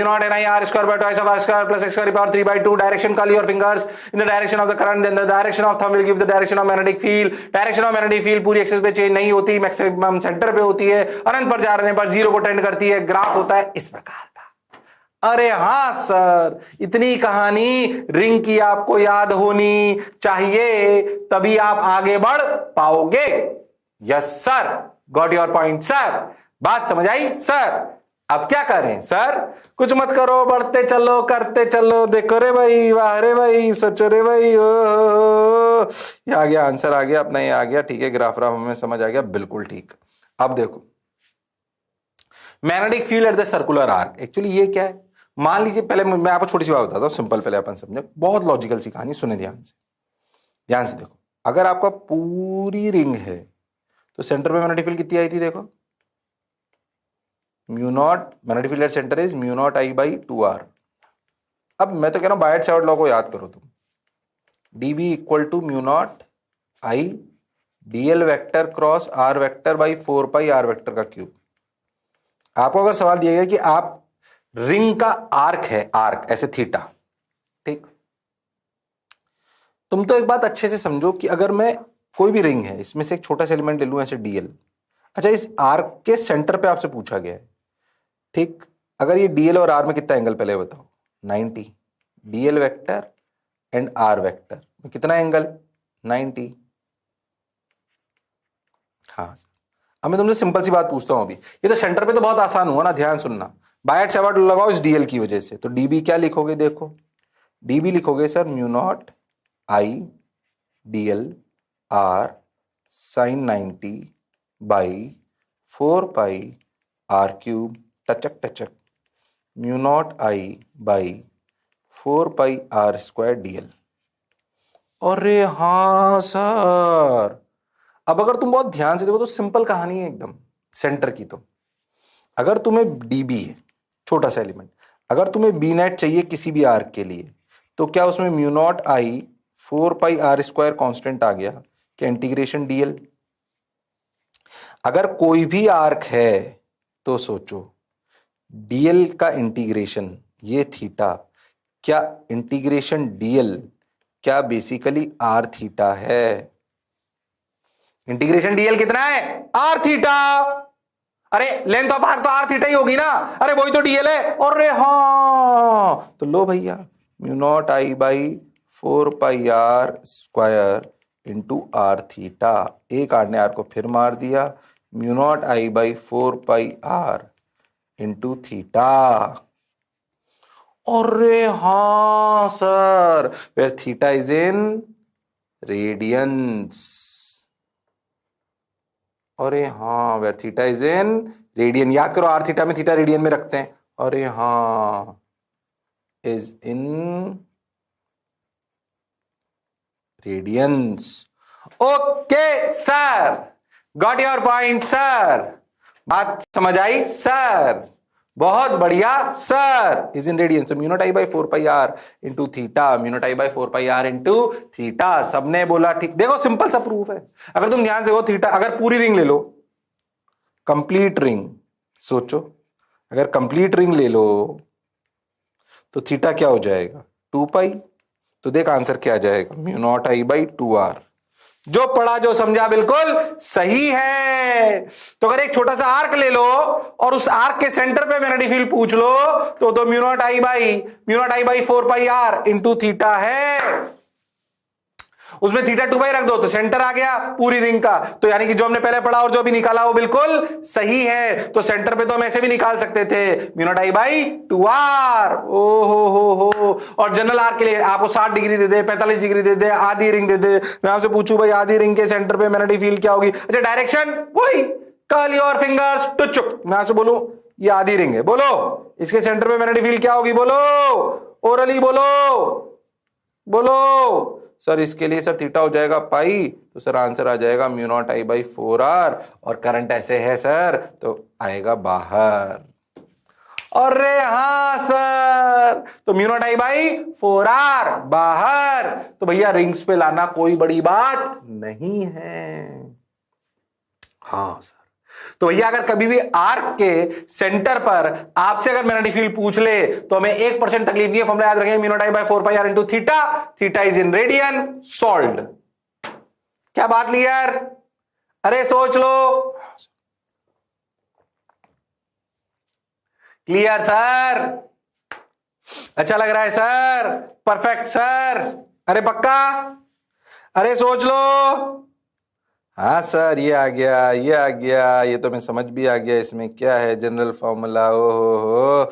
not an I are square by twice of are square plus x square power 3/2। Direction curl your fingers in the direction of the current, then the direction of thumb will give the direction of magnetic field. Direction of magnetic field पूरी axis पे change नहीं होती, maximum centre पे होती है, अनंत पर जा रहे पर 0 को टेंड करती है। ग्राफ होता है इस प्रकार का। अरे हां सर, इतनी कहानी रिंग की आपको याद होनी चाहिए, तभी आप आगे बढ़ पाओगे। Yes sir, got your point sir, बात समझ आई सर। अब क्या करें सर, कुछ मत करो, बढ़ते चलो, करते चलो। देखो रे भाई, वाह रे भाई, सच रे भाई, ओ ये आ गया आंसर, आ गया अपना, ये आ गया, ठीक है। ग्राफ राफ हमें समझ आ गया, बिल्कुल ठीक। अब देखो magnetic field at the circular arc, actually ये क्या है, मान लीजिए, पहले मैं आपको छोटी सी बात बताता हूं, सिंपल, पहले अपन समझे, बहुत लॉजिकल सी कहानी, सुने ध्यान से। ध्यान से देखो, अगर आपका पूरी रिंग है तो सेंटर में मैग्नेटिक फील्ड कितनी आई थी, देखो mu naught, magnetic field at centre is mu naught I by 2r। अब मैं तो कह रहा हूं बायट सावर्ट लॉ को याद करो तुम, dB equal to mu naught I dl vector cross r vector by 4 pi r vector का क्यूब। आपको अगर सवाल दिया गया कि आप रिंग का आर्क है, आर्क ऐसे थीटा, ठीक, तुम तो एक बात अच्छे से समझो कि अगर मैं कोई भी रिंग है, इसमें से एक छोटा सा एलिमेंट ले लूं ऐसे dl, अच्छा इस आर्क के सेंटर पे आपसे पूछा गया है, ठीक, अगर ये dl और r में कितना एंगल, पहले बताओ, 90, dl vector and r vector में कितना एंगल, 90। हाँ, अब मैं तुमसे सिंपल सी बात पूछता हूं अभी, ये तो सेंटर पे तो बहुत आसान हुआ ना, ध्यान सुनना। बाय सेवर्ट लगाओ इस डीएल की वजह से, तो डीबी क्या लिखोगे, देखो डीबी लिखोगे sir mu naught I d l r sine 90 by 4 pi r cube टचक टचक mu naught I by 4 pi are square d l. अरे हाँ सर, अब अगर तुम बहुत ध्यान से देखो तो सिंपल कहानी है एकदम सेंटर की। तो अगर तुम्हें डीबी है छोटा सा एलिमेंट, अगर तुम्हें बी नेट चाहिए किसी भी आर्क के लिए, तो क्या उसमें mu naught I 4 pi are square constant आ गया क्या, इंटीग्रेशन डीएल। अगर कोई भी आर्क है तो सोचो डीएल का इंटीग्रेशन ये थीटा, क्या इंटीग्रेशन डीएल क्या बेसिकली आर थीटा है। इंटीग्रेशन डीएल कितना है, आर थीटा। अरे लेंथ ऑफ आर्क तो आर थीटा ही होगी ना, अरे वही तो डीएल है। अरे हाँ, तो लो भैया mu naught I by 4 pi are square into are theta. एक आर ने आर को फिर मार दिया, mu naught I by 4 pi R into theta. अरे हाँ sir, where theta is in radians. अरे हाँ, where theta is in radian. याद करो आर थीटा में थीटा रेडियन में रखते हैं। अरे हाँ, is in radians. Okay sir, got your point sir, बात समझ आई सर, बहुत बढ़िया सर। इज इन रेडियंस, तो mu naught I by 4 pi R into theta, mu naught I by 4 pi R into theta. सबने बोला ठीक। देखो सिंपल सा प्रूफ है, अगर तुम ध्यान से देखो थीटा, अगर पूरी रिंग ले लो, कंप्लीट रिंग, सोचो अगर कंप्लीट रिंग ले लो तो थीटा क्या हो जाएगा, 2 पाई। तो देख आंसर क्या आ जाएगा, mu naught I by 2 R. जो पढ़ा जो समझा बिल्कुल सही है। तो अगर एक छोटा सा आर्क ले लो और उस आर्क के सेंटर पे मैग्नेटिक फील्ड पूछ लो तो mu naught I by 4 pi R into theta है। उसमें थीटा 2 पाई रख दो तो सेंटर आ गया पूरी रिंग का। तो यानी कि जो हमने पहले पढ़ा और जो भी निकाला वो बिल्कुल सही है। तो सेंटर पे तो हम ऐसे भी निकाल सकते थे, mu naught I by 2 r. ओ हो। और जनरल आर के लिए आपको 60 डिग्री दे दे, 45 डिग्री दे दे, आधी रिंग दे दे, मैं आपसे पूछूं भाई आधी रिंग के सेंटर पे मैग्नेटिक फील्ड क्या होगी। अच्छा डायरेक्शन वही, कर्ल योर फिंगर्स टू चुप। मैं आपसे बोलूं ये आधी रिंग है, बोलो इसके सेंटर पे मैग्नेटिक फील्ड क्या होगी, बोलो ओरली बोलो सर। इसके लिए सर थीटा हो जाएगा पाई, तो सर आंसर आ जाएगा mu naught I by 4 R. और करंट ऐसे है सर तो आएगा बाहर। अरे हाँ सर, तो mu naught I by 4 R बाहर। तो भैया रिंग्स पे लाना कोई बड़ी बात नहीं है। हाँ सर, तो भैया अगर कभी भी आर्क के सेंटर पर आपसे अगर मैग्नेटिक फील्ड पूछ ले तो हमें 1% तकलीफ नहीं है, फॉर्मूला याद रखेंगे mu naught I by 4 pi R into theta, theta is in radian, solved. क्या बात ली यार, अरे सोच लो। क्लियर सर, अच्छा लग रहा है सर, परफेक्ट सर, अरे पक्का, अरे सोच लो। हाँ सर ये आ गया, ये तो मैं समझ भी आ गया। इसमें क्या है, जनरल फॉर्मूला। ओ हो,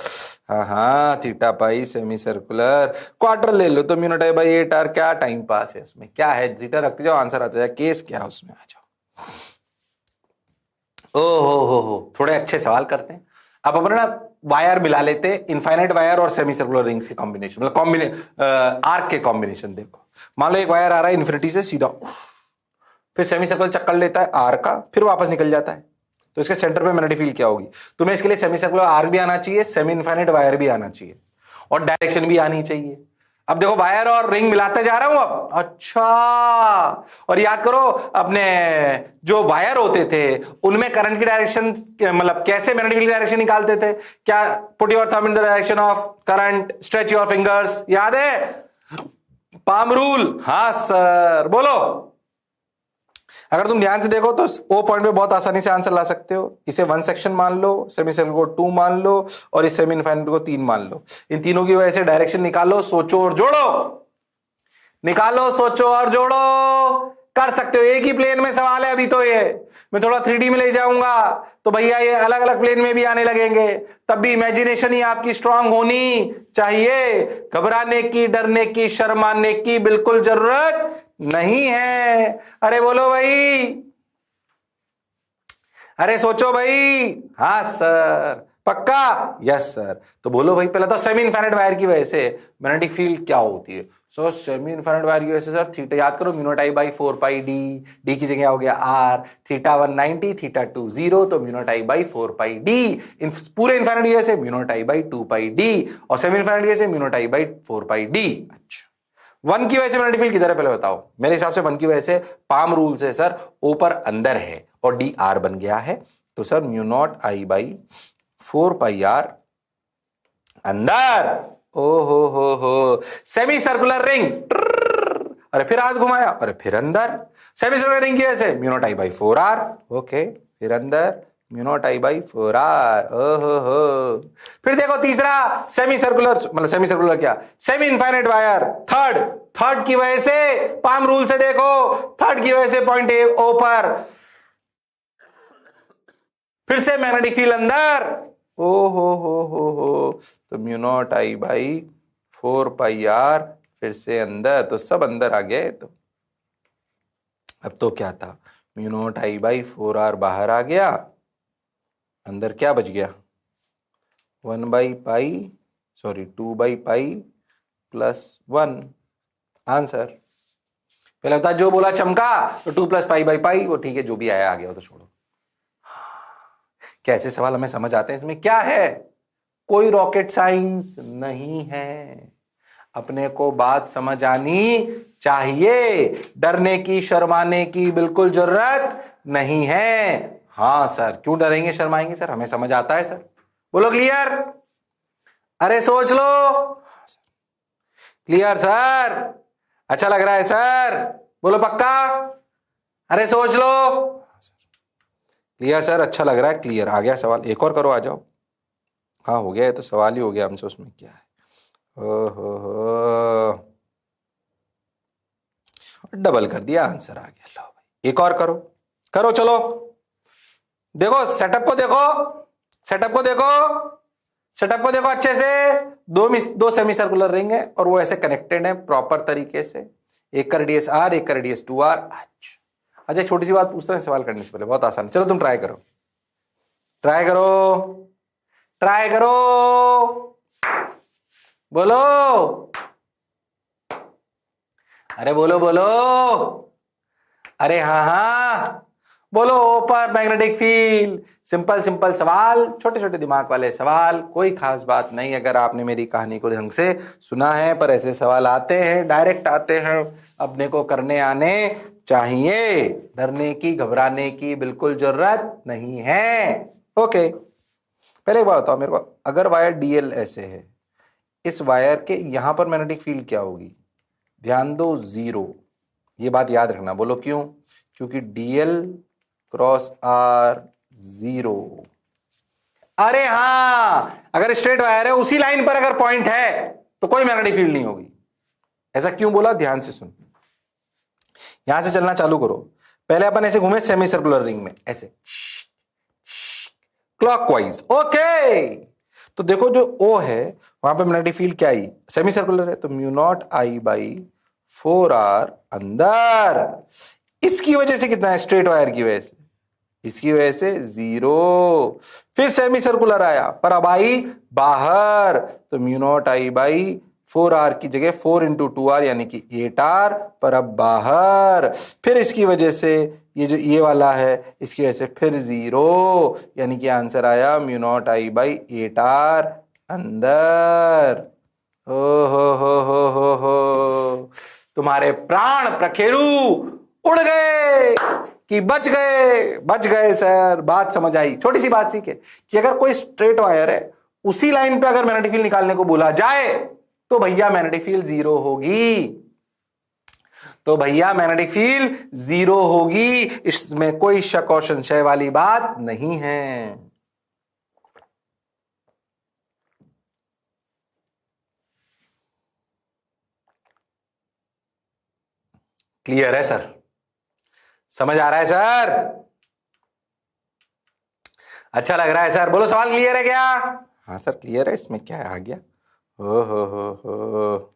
हाँ theta pi semicircular quarter ले लो तो mu naught I by 8 R. क्या टाइम पास है उसमें, क्या है, थीटा रखते जाओ आंसर आता जाए। केस क्या है उसमें, आ जाओ। ओ हो, थोड़े अच्छे सवाल करते हैं। अब अपन ना वायर मिला लेते, इनफाइनाइट वायर और सेमी सर्कुलर रिंग्स के कॉम्बिनेशन, मतलब आर्क के कॉम्बिनेशन। देखो मान लो एक वायर आ रहा है इन्फिनिटी से सीधा, फिर सेमी सर्कल चक्कर लेता है आर का, फिर वापस निकल जाता है, तो इसके सेंटर पे मैग्नेटिक फील्ड क्या होगी। तुम्हें इसके लिए सेमी सर्कुलर आर भी आना चाहिए, सेमी इनफाइनाइट वायर भी आना चाहिए, और डायरेक्शन भी आनी चाहिए। अब देखो वायर और रिंग मिलाते जा रहा हूं अब। अच्छा, और याद करो अपने जो वायर होते थे उनमें करंट की डायरेक्शन, मतलब कैसे मैग्नेटिक फील्ड की डायरेक्शन निकालते थे, क्या, put your thumb in the direction of current, stretch your fingers, याद है पाम रूल। हाँ सर, बोलो। अगर तुम ध्यान से देखो तो ओ पॉइंट पे बहुत आसानी से आंसर ला सकते हो। इसे 1 सेक्शन मान लो, सेमी सर्कल को 2 मान लो, और इस सेमी इनफाइनाइट को 3 मान लो। इन तीनों की वजह से डायरेक्शन निकालो, सोचो और जोड़ो, निकालो सोचो और जोड़ो। कर सकते हो, एक ही प्लेन में सवाल है अभी तो। ये मैं थोड़ा 3D में ले जाऊंगा तो भैया ये अलग अलग प्लेन में भी आने लगेंगे, तब भी इमेजिनेशन ही आपकी स्ट्रांग होनी चाहिए। घबराने की, डरने की, शर्माने की बिल्कुल जरूरत नहीं है। अरे बोलो भाई, अरे सोचो भाई। हाँ सर, पक्का? Yes sir. तो बोलो भाई, पहले तो सेमी इनफाइनाइट वायर की वजह से मैग्नेटिक फील्ड क्या होती है? सो सेमी इनफाइनाइट वायर की वजह से सर थीटा याद करो, mu naught I by 4 pi D, D की जगह हो गया आर, थीटा 190 थीटा 2 0, तो mu naught I by 4 pi D. पूरे इनफाइनाइट की वजह से mu naught I by 2 pi D, और सेमी इनफाइनाइट की वजह से mu naught I by 4 pi D. अच्छा, वन की वजह से मैग्नेटिक फील्ड किधर है पहले बताओ? मेरे हिसाब से वन की वजह से पाम रूल से सर ऊपर अंदर है और डी आर बन गया है, तो sir mu naught I by 4 pi R अंदर। ओ हो, सेमी सर्कुलर रिंग, अरे फिर हाथ घुमाया, अरे फिर अंदर। सेमी सर्कुलर रिंग की वजह से mu naught I by 4 R, okay, फिर अंदर mu naught I by 4 R. हो। फिर देखो तीसरा सेमी सर्कुलर, मतलब सेमी सर्कुलर क्या, सेमी इनफाइनाइट वायर, थर्ड की वजह से पाम रूल से देखो, थर्ड की वजह से पॉइंट ए ओ पर फिर से मैग्नेटिक फील्ड अंदर। ओ हो, तो mu naught I by 4 pi R, फिर से अंदर, तो सब अंदर आ गए। तो अब तो क्या था, mu naught I by 4 R बाहर आ गया, अंदर क्या बच गया, 1 by pi, sorry 2 by pi plus 1, answer. पहले बता, जो बोला चमका, तो 2 प्लस पाई बाई पाई, वो ठीक है, जो भी आया आ गया, वो तो छोड़ो। क्या ऐसे सवाल हमें समझ आते हैं? इसमें क्या है, कोई रॉकेट साइंस नहीं है, अपने को बात समझ आनी चाहिए, डरने की, शर्माने की बिल्कुल जरूरत नहीं है। हाँ सर, क्यों डरेंगे शर्माएंगे सर, हमें समझ आता है सर। बोलो क्लियर? अरे सोच लो। Clear sir? अच्छा लग रहा है सर? बोलो पक्का? अरे सोच लो। क्लियर सर, अच्छा लग रहा है, क्लियर। आ गया सवाल, एक और करो, आ जाओ। हाँ हो गया, ये तो सवाल ही हो गया हमसे, उसमें क्या है। ओहो, डबल कर दिया, आंसर आ गया। लो भाई, एक और करो, करो चलो। देखो सेटअप को देखो, सेटअप को देखो, सेटअप को देखो अच्छे से। दो सेमी सर्कुलर रिंग है और वो ऐसे कनेक्टेड है प्रॉपर तरीके से, एक का रेडियस आर, एक का रेडियस 2r। अच्छा, छोटी सी बात पूछता हूं सवाल करने से पहले, बहुत आसान, चलो तुम ट्राई करो, ट्राई करो, ट्राई करो, बोलो, अरे बोलो बोलो, अरे हाँ हाँ बोलो। ऊपर मैग्नेटिक फील्ड, सिंपल सिंपल सवाल, छोटे छोटे दिमाग वाले सवाल, कोई खास बात नहीं अगर आपने मेरी कहानी को ढंग से सुना है, पर ऐसे सवाल आते हैं, डायरेक्ट आते हैं, अपने को करने आने चाहिए, डरने की, घबराने की बिल्कुल जरूरत नहीं है। ओके, पहले एक बात बताओ मेरे को, अगर वायर डीएल ऐसे है, इस वायर के यहां पर मैग्नेटिक फील्ड क्या होगी? ध्यान दो, 0। ये बात याद रखना, बोलो क्यों? क्योंकि डीएल क्रॉस आर 0। अरे हां, अगर स्ट्रेट वायर है, उसी लाइन पर अगर पॉइंट है तो कोई मैग्नेटिक फील्ड नहीं होगी। ऐसा क्यों बोला, ध्यान से सुन, यहां से चलना चालू करो। पहले अपन ऐसे घूमे सेमी सर्कुलर रिंग में, ऐसे क्लॉकवाइज, ओके। तो देखो जो O है वहां पे मैग्नेटिक फील्ड क्या आई, सेमी सर्कुलर है, तो mu naught I by 4r अंदर। इसकी वजह से कितना है, स्ट्रेट वायर की वजह से, इसकी वजह से 0। फिर सेमी सर्कुलर आया, पर अब आई बाहर, तो mu naught I by 4r की जगह 4 इंटू 2r यानी कि 8r, पर अब बाहर। फिर इसकी वजह से ये जो ये वाला है, इसकी वजह से फिर 0, यानी कि आंसर आया mu naught I by 8r अंदर। हो, तुम्हारे प्राण प्रखेरु उड़ गए कि बच गए? बच गए सर, बात समझ आई। छोटी सी बात सीखे कि अगर कोई स्ट्रेट वायर है, उसी लाइन पे अगर मैग्नेटिक फील्ड निकालने को बोला जाए तो भैया मैग्नेटिक फील्ड 0 होगी, तो भैया मैग्नेटिक फील्ड 0 होगी, इसमें कोई शक और संशय वाली बात नहीं है। क्लियर है सर? समझ आ रहा है सर? अच्छा लग रहा है सर? बोलो सवाल क्लियर है क्या? हाँ सर क्लियर है, इसमें क्या है, आ गया। ओ हो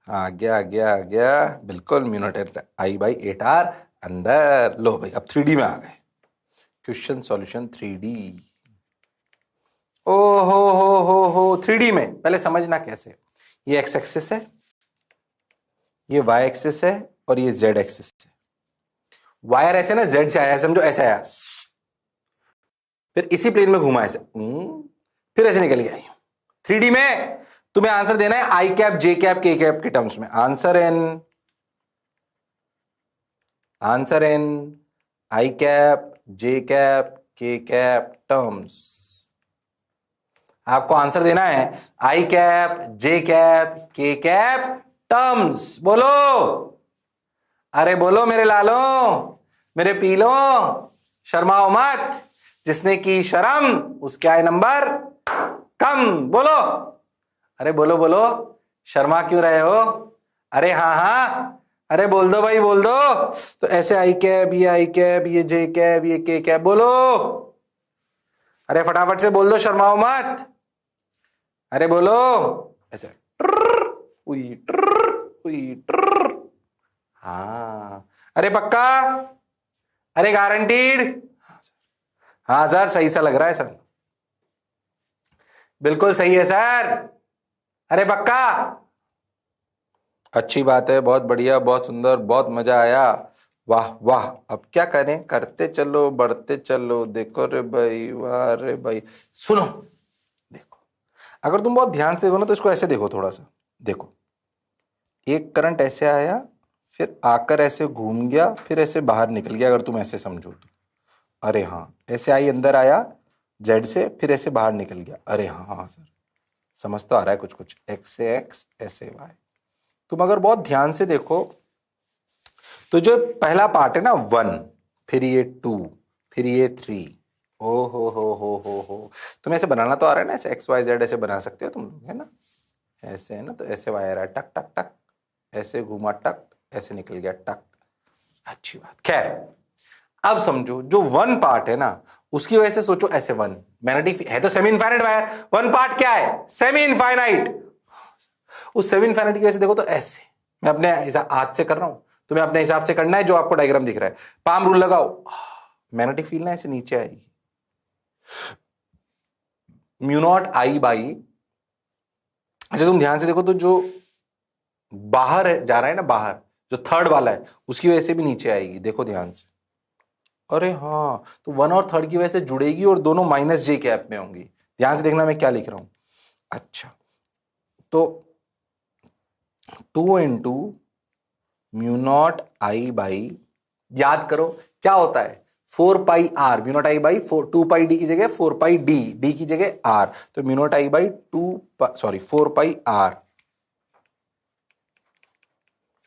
आ गया आ गया आ गया, बिल्कुल। म्यूनोट आई बाई 8R अंदर। लो भाई अब 3D में आ गए। Question solution 3D। ओ हो 3D में पहले समझना कैसे। ये एक्स एक्सिस है, ये वाई एक्सिस है, और ये जेड एक्सिस है। वायर ऐसे ना, जेड से आया, समझो ऐसे आया, फिर इसी प्लेन में घुमा ऐसे, फिर ऐसे निकल गया। 3D में तुम्हें आंसर देना है आई कैप, जे कैप, के कैप के टर्म्स में। Answer in I cap, J cap, के कैप टर्म्स। आपको आंसर देना है आई कैप, जे कैप, के कैप टर्म्स। बोलो, अरे बोलो मेरे लालो, मेरे पीलो, शर्माओ मत। जिसने की शर्म उसके आए नंबर कम। बोलो, अरे बोलो बोलो, शर्मा क्यों रहे हो? अरे हाँ हाँ, अरे बोल दो भाई, बोल दो। तो ऐसे आई कैप, ये आई कैप, ये जे कैप, ये के कैप। बोलो, अरे फटाफट से बोल दो, शर्माओ मत। अरे बोलो ऐसे, ट्रर, उई ट्रर, उई ट्रर। हाँ, अरे पक्का, अरे गारंटीड। हाँ सर, सही सा लग रहा है सर, बिल्कुल सही है सर। अरे पक्का, अच्छी बात है, बहुत बढ़िया, बहुत सुंदर, बहुत मजा आया। वाह वाह, अब क्या करें, करते चलो, बढ़ते चलो। देखो रे भाई, वाह रे भाई। सुनो, देखो, अगर तुम बहुत ध्यान से देखो ना, तो इसको ऐसे देखो थोड़ा सा। देखो, एक करंट ऐसे आया, फिर आकर ऐसे घूम गया, फिर ऐसे बाहर निकल गया, अगर तुम ऐसे समझो तो। अरे हाँ, ऐसे आई, अंदर आया जेड से, फिर ऐसे बाहर निकल गया। अरे हाँ हाँ सर, समझ तो आ रहा है कुछ कुछ। एक्स से एक्स, ऐसे वाई। तुम अगर बहुत ध्यान से देखो, तो जो पहला पार्ट है ना 1, फिर ये 2, फिर ये 3। ओ हो, तुम्हें ऐसे बनाना तो आ रहा है ना, ऐसे एक्स वाई जेड ऐसे बना सकते हो तुम लोग, है ना? ऐसे है ना, तो ऐसे वायर है, टक टक टक, ऐसे घुमा टक, ऐसे निकल गया टक। अच्छी बात। खैर, अब समझो जो 1 पार्ट है ना, उसकी वजह से सोचो ऐसे 1 मैग्नेटिक है तो सेमी इनफाइनाइट वायर। 1 पार्ट क्या है? Semi infinite. उस सेमी इनफाइनाइट की वजह से देखो तो ऐसे, मैं अपने हाथ से कर रहा हूं, तुम्हें अपने हिसाब से करना है, जो आपको डायग्राम दिख रहा है। पाम रूल लगाओ, मैग्नेटिक फील्ड ना ऐसे नीचे आएगी। म्यू नॉट आई बाई, अच्छा तुम ध्यान से देखो तो जो बाहर है, जा रहा है ना बाहर, जो थर्ड वाला है, उसकी वजह से भी नीचे आएगी। देखो ध्यान से। अरे हाँ, तो 1 और थर्ड की वजह से जुड़ेगी, और दोनों माइनस जे कैप में होंगी। ध्यान से देखना मैं क्या लिख रहा हूं। अच्छा, तो 2 into mu naught I by, याद करो क्या होता है, 4πr। Mu naught I by 2πd की जगह 4πd, डी की जगह r, तो mu naught I by 4πr।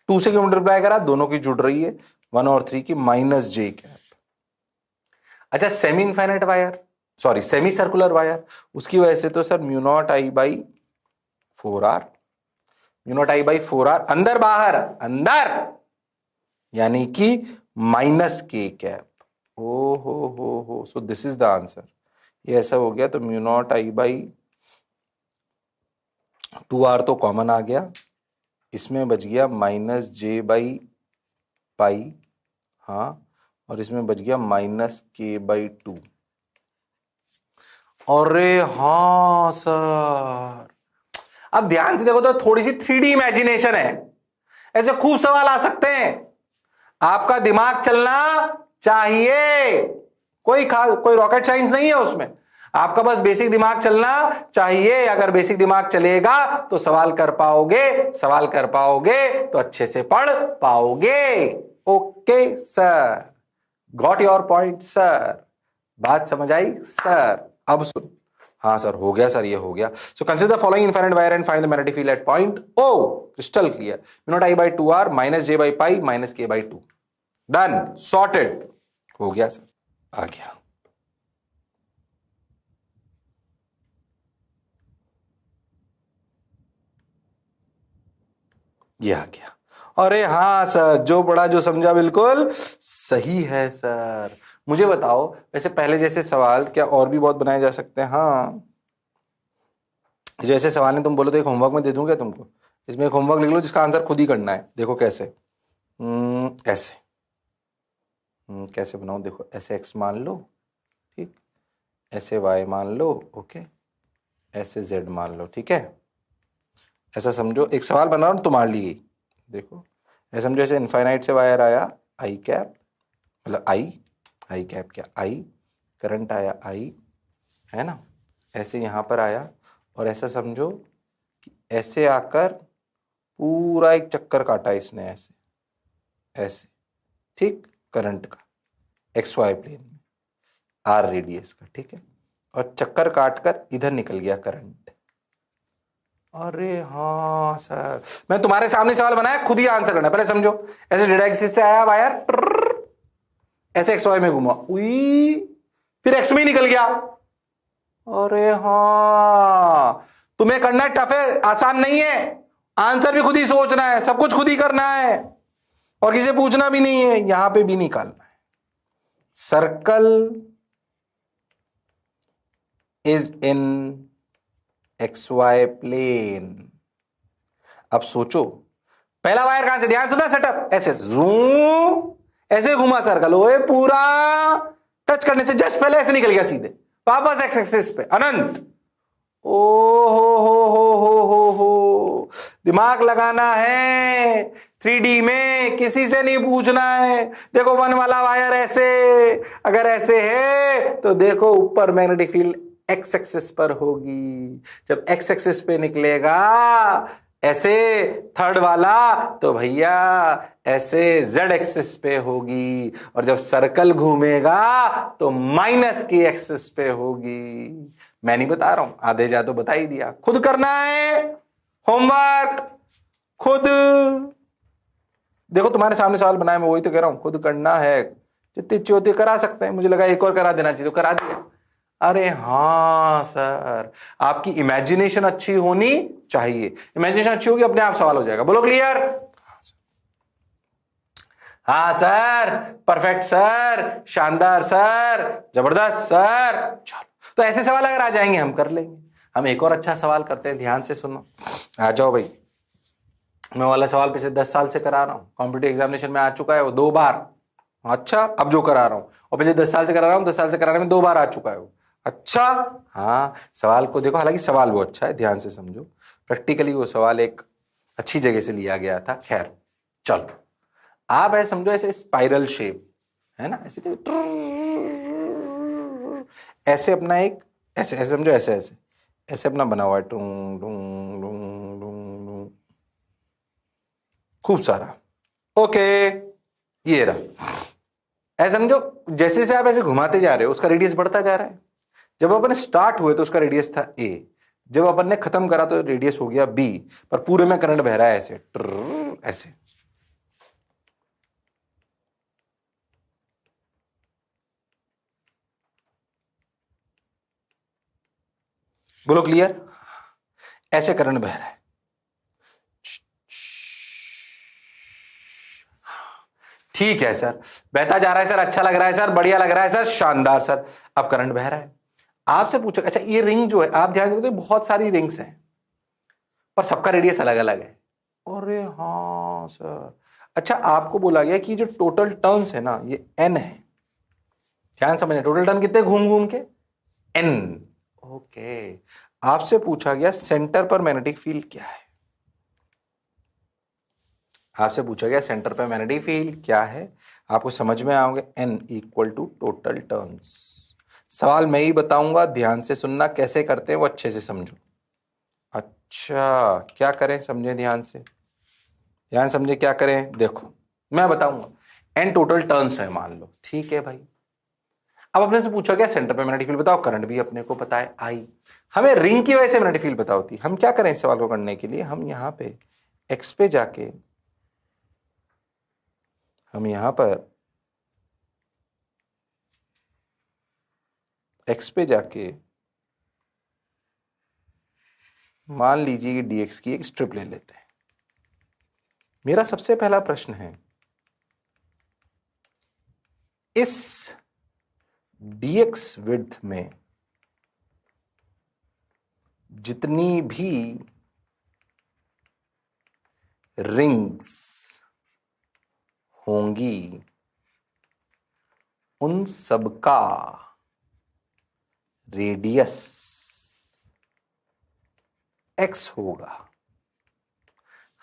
2 से क्यों मल्टीप्लाई करा, दोनों की जुड़ रही है, 1 और 3 की, माइनस जे कैप। अच्छा, semi infinite wire, sorry semi circular wire, उसकी वजह से तो sir mu naught I by 4r, mu naught I by 4r, अंदर बाहर अंदर, यानी कि माइनस के कैप। ओ हो, so this is the answer. ये ऐसा हो गया, तो mu naught I by 2r तो कॉमन आ गया, इसमें बच गया माइनस जे बाई पाई, हाँ, और इसमें बच गया माइनस के बाई 2। अरे हाँ सर, अब ध्यान से देखो तो थोड़ी सी 3D इमेजिनेशन है, ऐसे खूब सवाल आ सकते हैं। आपका दिमाग चलना चाहिए, कोई रॉकेट साइंस नहीं है उसमें, आपका बस बेसिक दिमाग चलना चाहिए। अगर बेसिक दिमाग चलेगा तो सवाल कर पाओगे, सवाल कर पाओगे तो अच्छे से पढ़ पाओगे। Okay sir, got your point sir, बात समझ आई सर? अब सुन, हाँ सर हो गया सर, ये हो गया। So consider the following infinite wire and find the magnetic field at point O. Crystal clear. Mu naught I by 2r minus J by pi minus K by 2। Done, sorted, हो गया sir, आ गया। ये आ गया। अरे हाँ sir, जो पढ़ा जो समझा बिल्कुल सही है सर। मुझे बताओ वैसे पहले जैसे सवाल क्या और भी बहुत बनाए जा सकते हैं? हाँ, जैसे सवाल है तुम बोलो तो एक होमवर्क में दे दूं क्या तुमको? इसमें एक होमवर्क लिख लो जिसका आंसर खुद ही करना है। देखो कैसे, ऐसे कैसे बनाऊं, देखो ऐसे x मान लो, ठीक, ऐसे y मान लो, ओके, ऐसे z मान लो, ठीक है। ऐसा समझो एक सवाल बना रहा हूं तुम्हारे लिए, देखो ऐसा समझो ऐसे इनफाइनाइट से वायर आया आई कैप, मतलब आई कैप क्या आई, करंट आया आई, है ना, ऐसे यहां पर आया और ऐसा समझो कि ऐसे आकर पूरा एक चक्कर काटा इसने, ऐसे ऐसे, ठीक, करंट का एक्स वाई प्लेन में, आर रेडियस का, ठीक है, और चक्कर काटकर इधर निकल गया करंट। अरे हाँ सर, मैं तुम्हारे सामने सवाल बनाया, खुद ही आंसर करना, पहले समझो। ऐसे डेटा एक्सिस से आया वायर, ऐसे एक्स वाई में घुमा, उई, फिर एक्स में ही निकल गया। अरे हाँ, तुम्हें करना टफ है, आसान नहीं है। आंसर भी खुद ही सोचना है, सब कुछ खुद ही करना है और किसी से पूछना भी नहीं है, यहां पे भी निकालना है। Circle is in X Y plane. अब सोचो, पहला वायर कहां से, ध्यान सुना सेटअप, ऐसे जूम, ऐसे घुमा सर्कल, ओए पूरा टच करने से जस्ट पहले ऐसे निकल गया सीधे वापस एक्स एक्सिस पे अनंत। ओ हो, दिमाग लगाना है, 3D में किसी से नहीं पूछना है। देखो वन वाला वायर ऐसे, अगर ऐसे है तो देखो ऊपर मैग्नेटिक फील्ड एक्स एक्सिस पर होगी, जब एक्स एक्सिस पे निकलेगा ऐसे थर्ड वाला तो भैया ऐसे जेड एक्सिस पे होगी, और जब सर्कल घूमेगा तो माइनस की एक्सिस पे होगी। मैं नहीं बता रहा हूं, आधे जा तो बता ही दिया, खुद करना है होमवर्क, खुद। देखो तुम्हारे सामने सवाल बनाया, मैं वही तो कह रहा हूं, खुद करना है, जितनी चौथी करा सकते हैं। मुझे लगा एक और करा देना चाहिए तो करा दिया। अरे हाँ सर, आपकी इमेजिनेशन अच्छी होनी चाहिए, इमेजिनेशन अच्छी होगी अपने आप सवाल हो जाएगा। बोलो क्लियर? हाँ सर, परफेक्ट सर, शानदार सर, जबरदस्त सर। चलो, तो ऐसे सवाल अगर आ जाएंगे हम कर लेंगे। हम एक और अच्छा सवाल करते हैं, ध्यान से सुनो, आ जाओ भाई। मैं वाला सवाल पिछले 10 साल से करा रहा हूं, कॉम्पिटिटिव एग्जामिनेशन में आ चुका है वो 2 बार। अच्छा, अब जो करा रहा हूं, और पिछले 10 साल से करा रहा हूं, 10 साल से कराने में 2 बार आ चुका है वो। अच्छा, हाँ, सवाल को देखो, हालांकि सवाल वो अच्छा है, ध्यान से समझो, प्रैक्टिकली वो सवाल एक अच्छी जगह से लिया गया था। खैर चलो, आप ऐसे समझो, ऐसे स्पाइरल शेप है ना, ऐसे ऐसे अपना एक, ऐसे ऐसे समझो, ऐसे ऐसे ऐसे अपना बना हुआ है, टूं टूं टूं टूं टूं, खूब सारा, ओके, ये रहा। ऐसे समझो, जैसे से आप ऐसे घुमाते जा रहे हो उसका रेडियस बढ़ता जा रहा है। जब अपन स्टार्ट हुए तो उसका रेडियस था ए, जब अपन ने खत्म करा तो रेडियस हो गया बी, पर पूरे में करंट बह रहा है ऐसे ऐसे। बोलो क्लियर? ऐसे करंट बह रहा है, ठीक है सर, बहता जा रहा है सर, अच्छा लग रहा है सर, बढ़िया लग रहा है सर, शानदार सर। अब करंट बह रहा है, आपसे पूछो, अच्छा ये रिंग जो है, आप ध्यान देखो तो बहुत सारी रिंग्स हैं पर सबका रेडियस अलग अलग है। अरे हाँ सर, अच्छा आपको बोला गया कि जो टोटल टर्न्स है ना ये एन है, ध्यान समझना, टोटल टर्न कितने घूम घूम के, एन। ओके, आपसे पूछा गया सेंटर पर मैग्नेटिक फील्ड क्या है, आपसे पूछा गया सेंटर पर मैग्नेटिक फील्ड क्या है, आपको समझ में आओगे, N equal to total turns. सवाल मैं ही बताऊंगा, ध्यान से सुनना, कैसे करते हैं वो अच्छे से समझो। अच्छा क्या करें, समझे, ध्यान से, ध्यान समझे क्या करें, देखो मैं बताऊंगा। एन टोटल टर्न्स है मान लो, ठीक है भाई। अब अपने से पूछा गया सेंटर पे मैग्नेटिक फील्ड बताओ, करंट भी अपने को पता है आई, हमें रिंग की वजह से मैग्नेटिक फील्ड पता होती। हम क्या करें इस सवाल को करने के लिए, हम यहां पे एक्स पे जाके, हम यहां पर एक्स पे जाके मान लीजिए कि डीएक्स की एक स्ट्रिप ले लेते हैं, मेरा सबसे पहला प्रश्न है, इस dx विड्थ में जितनी भी रिंग्स होंगी उन सबका रेडियस x होगा।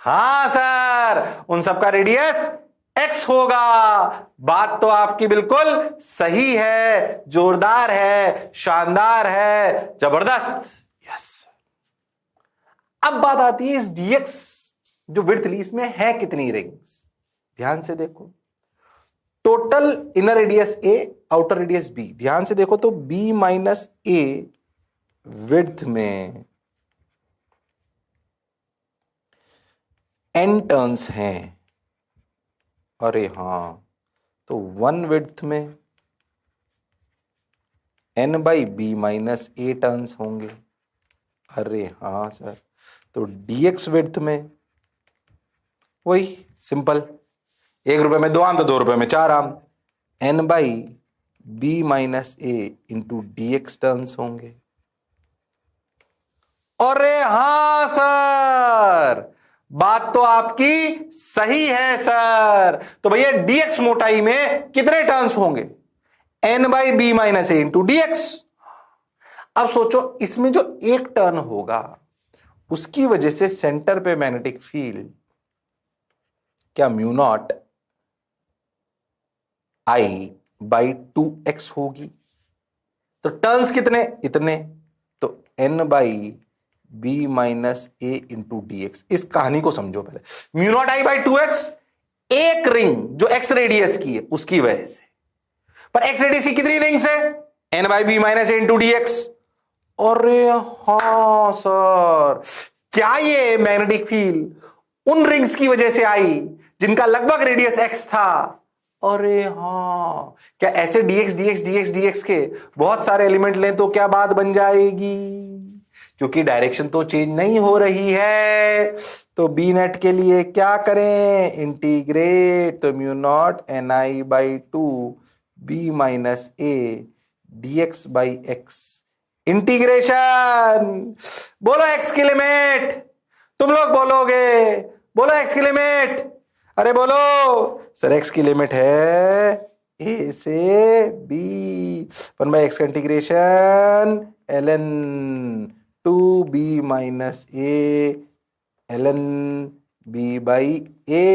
हां सर, उन सबका रेडियस x होगा। बात तो आपकी बिल्कुल सही है, जोरदार है, शानदार है, जबरदस्त। यस। अब बात आती है इस dx जो विड्थ ली, इसमें है कितनी रिंग्स। ध्यान से देखो, total inner radius a, outer radius b। ध्यान से देखो तो b माइनस a विड्थ में n टर्न्स हैं। अरे हां, तो 1 विड्थ में n by B minus A turns होंगे। अरे हां सर, तो dx विड्थ में वही सिंपल, 1 रुपए में 2 आम तो 2 रुपए में 4 आम, n by B minus A into dx turns होंगे। अरे हां सर, बात तो आपकी सही है सर। तो भैया dx मोटाई में कितने टर्न्स होंगे, n by B minus A into dx। अब सोचो, इसमें जो एक टर्न होगा उसकी वजह से सेंटर पे मैग्नेटिक फील्ड क्या mu naught I by 2x होगी। तो टर्न्स कितने, इतने, तो n by B minus A into D X. इस कहानी को समझो पहले, mu naught I by 2x, एक रिंग जो x रेडियस की है उसकी वजह से, पर x रेडियस की कितनी रिंग्स है, n by B minus A into D X. अरे हां सर, क्या ये मैग्नेटिक फील्ड उन रिंग्स की वजह से आई जिनका लगभग रेडियस x था। अरे हां, क्या ऐसे dx dx dx dx के बहुत सारे एलिमेंट लें तो क्या बात बन जाएगी, क्योंकि डायरेक्शन तो चेंज नहीं हो रही है। तो बी नेट के लिए क्या करें, इंटीग्रेट, तो mu not an I by 2 B minus A D X by X, integration. बोलो x की लिमिट, तुम लोग बोलोगे, बोलो x की लिमिट, अरे बोलो सर। x की लिमिट है a से b, 1 बाई एक्स का integration ln 2b minus a ln b by a,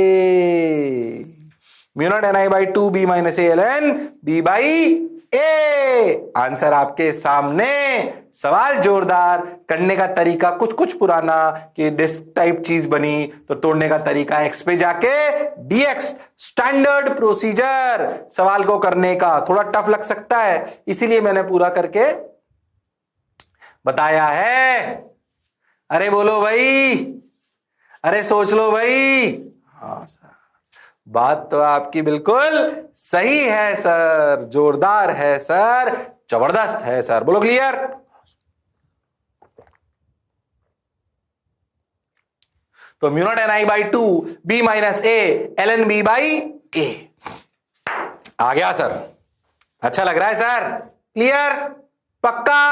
म्यू not an I by 2b minus a ln b by A. Answer आपके सामने। सवाल जोरदार, करने का तरीका कुछ कुछ पुराना कि डिस्क टाइप चीज बनी तो तोड़ने का तरीका एक्स पे जाके डीएक्स, स्टैंडर्ड प्रोसीजर सवाल को करने का। थोड़ा टफ लग सकता है, इसीलिए मैंने पूरा करके बताया है। अरे बोलो भाई, अरे सोच लो भाई। हाँ सर, बात तो आपकी बिल्कुल सही है सर, जोरदार है सर, जबरदस्त है सर। बोलो क्लियर। तो mu not an I by 2 B minus A ln b by A आ गया सर। अच्छा लग रहा है सर, क्लियर, पक्का।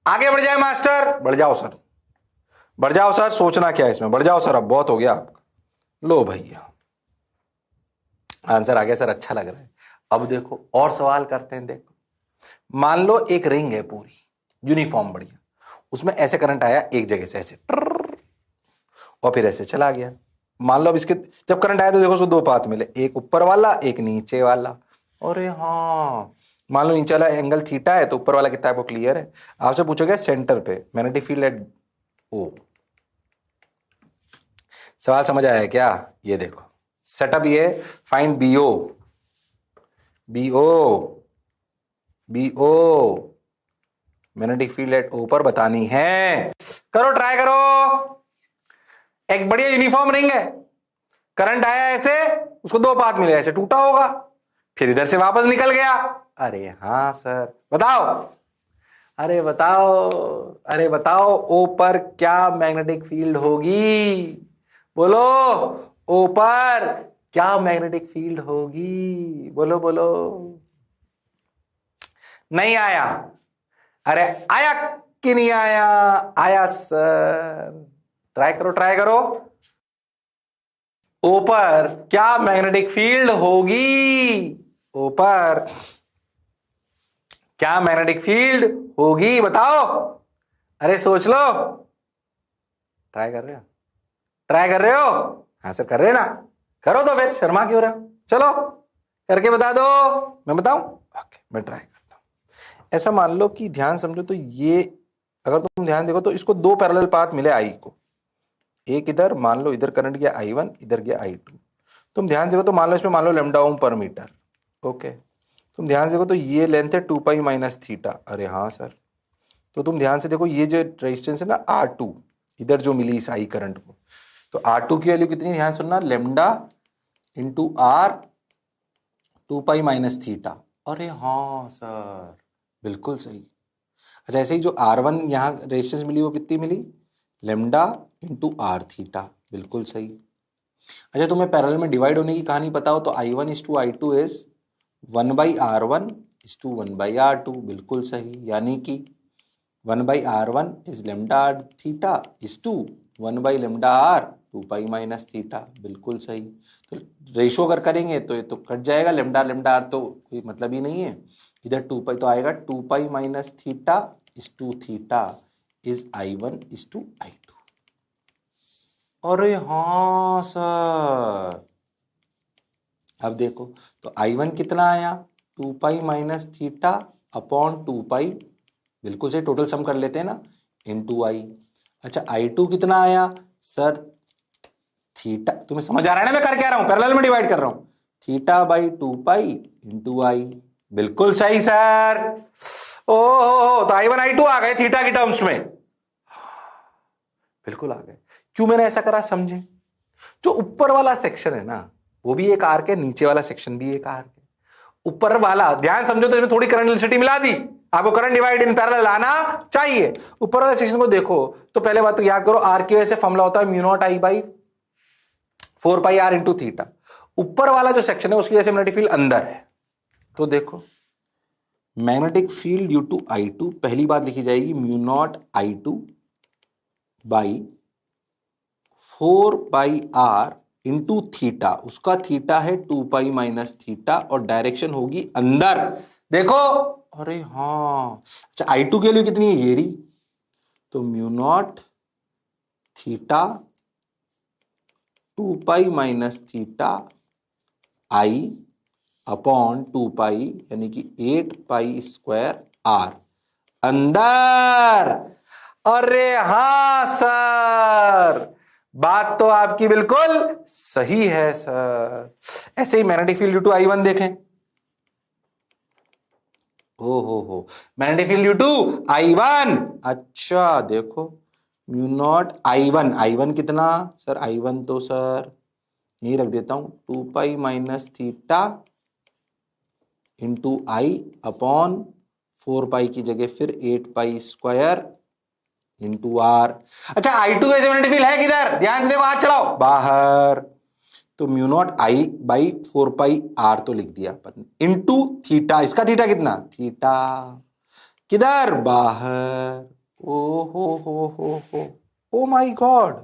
आगे बढ़ जाए मास्टर, बढ़ जाओ सर, बढ़ जाओ सर। सोचना क्या है इसमें, बढ़ जाओ सर, अब बहुत हो गया आपका। लो भैया, आंसर आ गया सर, अच्छा लग रहा है। अब देखो और सवाल करते हैं। देखो, मान लो एक रिंग है पूरी यूनिफॉर्म बढ़िया, उसमें ऐसे करंट आया एक जगह से ऐसे और फिर ऐसे चला गया। मान लो अब इसके जब करंट आया तो देखो उसको 2 पाथ मिले, एक ऊपर वाला एक नीचे वाला। अरे हाँ, मान लो नीचे वाला एंगल थीटा है तो ऊपर वाला कितना आपको क्लियर है। आपसे पूछोगे सेंटर पे मैग्नेटिक फील्ड एट ओ। सवाल समझ आया है क्या। ये देखो सेटअप, ये find B O, B O, B O, magnetic field at O पर बतानी है। करो, ट्राई करो। एक बढ़िया यूनिफॉर्म रिंग है, करंट आया ऐसे, उसको 2 पाथ मिले, ऐसे टूटा होगा, फिर इधर से वापस निकल गया। अरे हाँ सर, बताओ, अरे बताओ, अरे बताओ, ओ पर क्या मैग्नेटिक फील्ड होगी। बोलो, ओ पर क्या मैग्नेटिक फील्ड होगी? बोलो बोलो। नहीं आया? अरे आया कि नहीं आया? आया सर। ट्राई करो ट्राई करो। ऊपर क्या मैग्नेटिक फील्ड होगी? ऊपर क्या मैग्नेटिक फील्ड होगी? बताओ। अरे सोच लो। ट्राई कर रहे हो? ट्राई कर रहे हो? हाँ सर कर रहे ना। करो तो फिर, शर्मा क्यों रहे हो? चलो करके बता दो। मैं बताऊं? ओके मैं ट्राई करता हूं। ऐसा मान लो कि ध्यान समझो तो ये, अगर तुम ध्यान देखो तो इसको दो पैरेलल पाथ मिले आई को। एक इधर मान लो, इधर करंट गया I1, इधर गया I2। तुम ध्यान से देखो तो मान लो इसमें मान लो लैम्डा ओम पर मीटर। ओके तुम ध्यान से देखो तो ये लेंथ है 2 पाई माइनस थीटा। अरे हाँ सर। तो तुम ध्यान से देखो ये जो रेजिस्टेंस है ना R2, इधर जो मिली इस आई करंट को, तो R2 की वैल्यू कितनी? ध्यान सुनना, lambda into R 2 pi minus theta. अरे हाँ सर बिल्कुल सही। अच्छा ऐसे ही जो R1 यहाँ रेजिस्टेंस मिली वो कितनी मिली? Lambda into are theta. बिल्कुल सही। अच्छा तुम्हें पैरेलल में डिवाइड होने की कहानी पता हो तो I1 is to I2 is 1 by R1 is to 1 by R2। बिल्कुल सही। यानी कि 1 by R1 is lambda R theta is to 1 by lambda R 2 pi minus theta. बिल्कुल सही। तो रेशो अगर करेंगे तो ये तो कट जाएगा, लेमडा लेमडा आर तो कोई मतलब ही नहीं है। इधर 2 पाई तो आएगा 2 pi minus theta is to theta is I1 is to I2। अरे हाँ सर। अब देखो तो I1 कितना आया? 2 पाई माइनस थीटा अपॉन 2 पाई। बिल्कुल से टोटल सम कर लेते हैं ना, इनटू आई। अच्छा I2 कितना आया सर? थीटा, तुम्हें समझ आ रहा है ना मैं कर क्या रहा हूं? पैरेलल में डिवाइड कर रहा हूं। थीटा बाई 2 पाई इंटू आई। बिल्कुल सही सर। ओ तो I1 I2 आ गए थीटा की टर्म्स में। बिल्कुल आ गए। क्यों मैंने ऐसा करा समझे? जो ऊपर वाला सेक्शन है ना वो भी एक आर्क है, नीचे वाला सेक्शन भी एक आर्क है। ऊपर वाला ध्यान समझो तो इसमें थोड़ी करंट इलेक्ट्रिसिटी मिला दी। आपको करंट डिवाइड इन पैरेलल आना चाहिए। ऊपर वाले सेक्शन को देखो तो पहले बात तो याद करो, आर की वजह से फॉर्मूला होता है mu naught I by 4 pi R into theta. ऊपर वाला जो सेक्शन है उसकी वजह से मैग्नेटिक फील्ड अंदर है। तो देखो magnetic field due to I2 पहली बात लिखी जाएगी mu naught I2 by 4 pi R into theta. उसका थीटा है 2 पाई माइनस थीटा और डायरेक्शन होगी अंदर। देखो अरे हाँ। अच्छा I2 की वैल्यू कितनी है? ये रही। तो mu naught theta 2 pi minus theta I upon 2 pi यानी कि 8 पाई स्क्वायर आर अंदर। अरे हाँ सर, बात तो आपकी बिल्कुल सही है सर। ऐसे ही magnetic field due to I1 देखें। हो magnetic field due to I1। अच्छा देखो म्यू नॉट I1 कितना सर? I1 तो सर यही रख देता हूं 2 पाई माइनस थीटा इंटू आई अपॉन 4 पाई की जगह फिर 8 पाई स्क्वायर इंटू आर। अच्छा I2 वैसे मैग्नेटिक फील्ड है किधर? ध्यान से देखो, हाथ चलाओ बाहर। तो mu naught I by 4 pi R तो लिख दिया अपन इंटू थीटा। इसका थीटा कितना? थीटा किधर? बाहर। ओ हो ओ माय गॉड,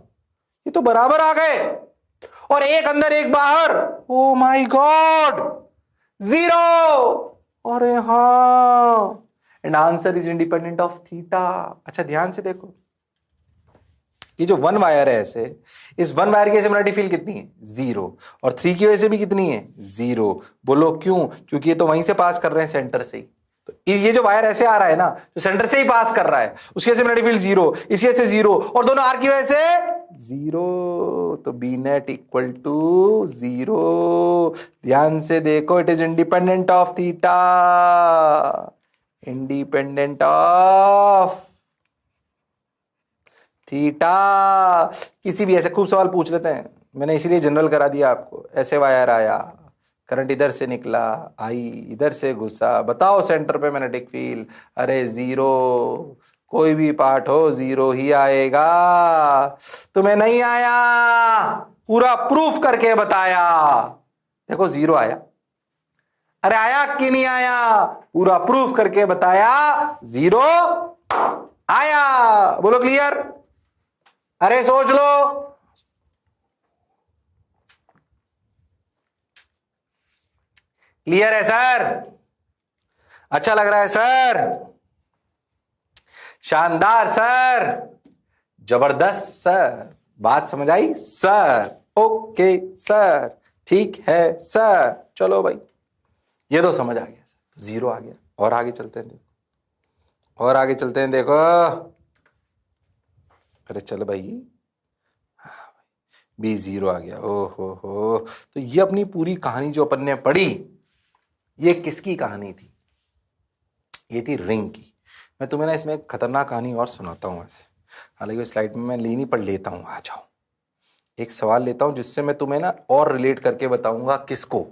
ये तो बराबर आ गए। और एक अंदर एक बाहर। ओ माय गॉड, 0। अरे हाँ, and answer is independent of theta. अच्छा ध्यान से देखो, ये जो 1 वायर है ऐसे, इस 1 वायर की मैग्नेटिक फील्ड कितनी है? 0। और 3 की वजह से भी कितनी है? 0। बोलो क्यों? क्योंकि ये तो वहीं से पास कर रहे हैं, सेंटर से ही। तो ये जो वायर ऐसे आ रहा है ना, जो सेंटर से ही पास कर रहा है, उसकी वजह से मैग्नेटिक फील्ड 0, इसी वजह से 0, और दोनों आर की वजह से 0। तो बी नेट इक्वल टू 0। ध्यान से देखो, it is independent of theta. Independent of theta. किसी भी ऐसे खूब सवाल पूछ लेते हैं, मैंने इसीलिए जनरल करा दिया आपको। ऐसे वायर आया, करंट इधर से निकला, आई इधर से घुसा, बताओ सेंटर पे मैग्नेटिक फील्ड। अरे 0। कोई भी पार्ट हो 0 ही आएगा। तुम्हें नहीं आया? पूरा प्रूफ करके बताया। देखो 0 आया, अरे आया कि नहीं आया, पूरा प्रूफ करके बताया, 0 आया। बोलो क्लियर, अरे सोच लो। क्लियर है सर, अच्छा लग रहा है सर, शानदार सर, जबरदस्त सर, बात समझ आई सर, ओके सर, ठीक है सर, चलो भाई ये तो समझ आ गया सर, तो 0 आ गया। और आगे चलते हैं, देखो और आगे चलते हैं, देखो अरे चल भाई, भी 0 आ गया, ओ हो। तो ये अपनी पूरी कहानी जो अपन ने पढ़ी, ये किसकी कहानी थी, ये थी रिंग की। मैं तुम्हें ना इसमें एक खतरनाक कहानी और सुनाता हूं ऐसे, हालांकि स्लाइड में मैं ली नहीं, पढ़ लेता हूं, आ जाओ। एक सवाल लेता हूं जिससे मैं तुम्हें ना और रिलेट करके बताऊंगा, किसको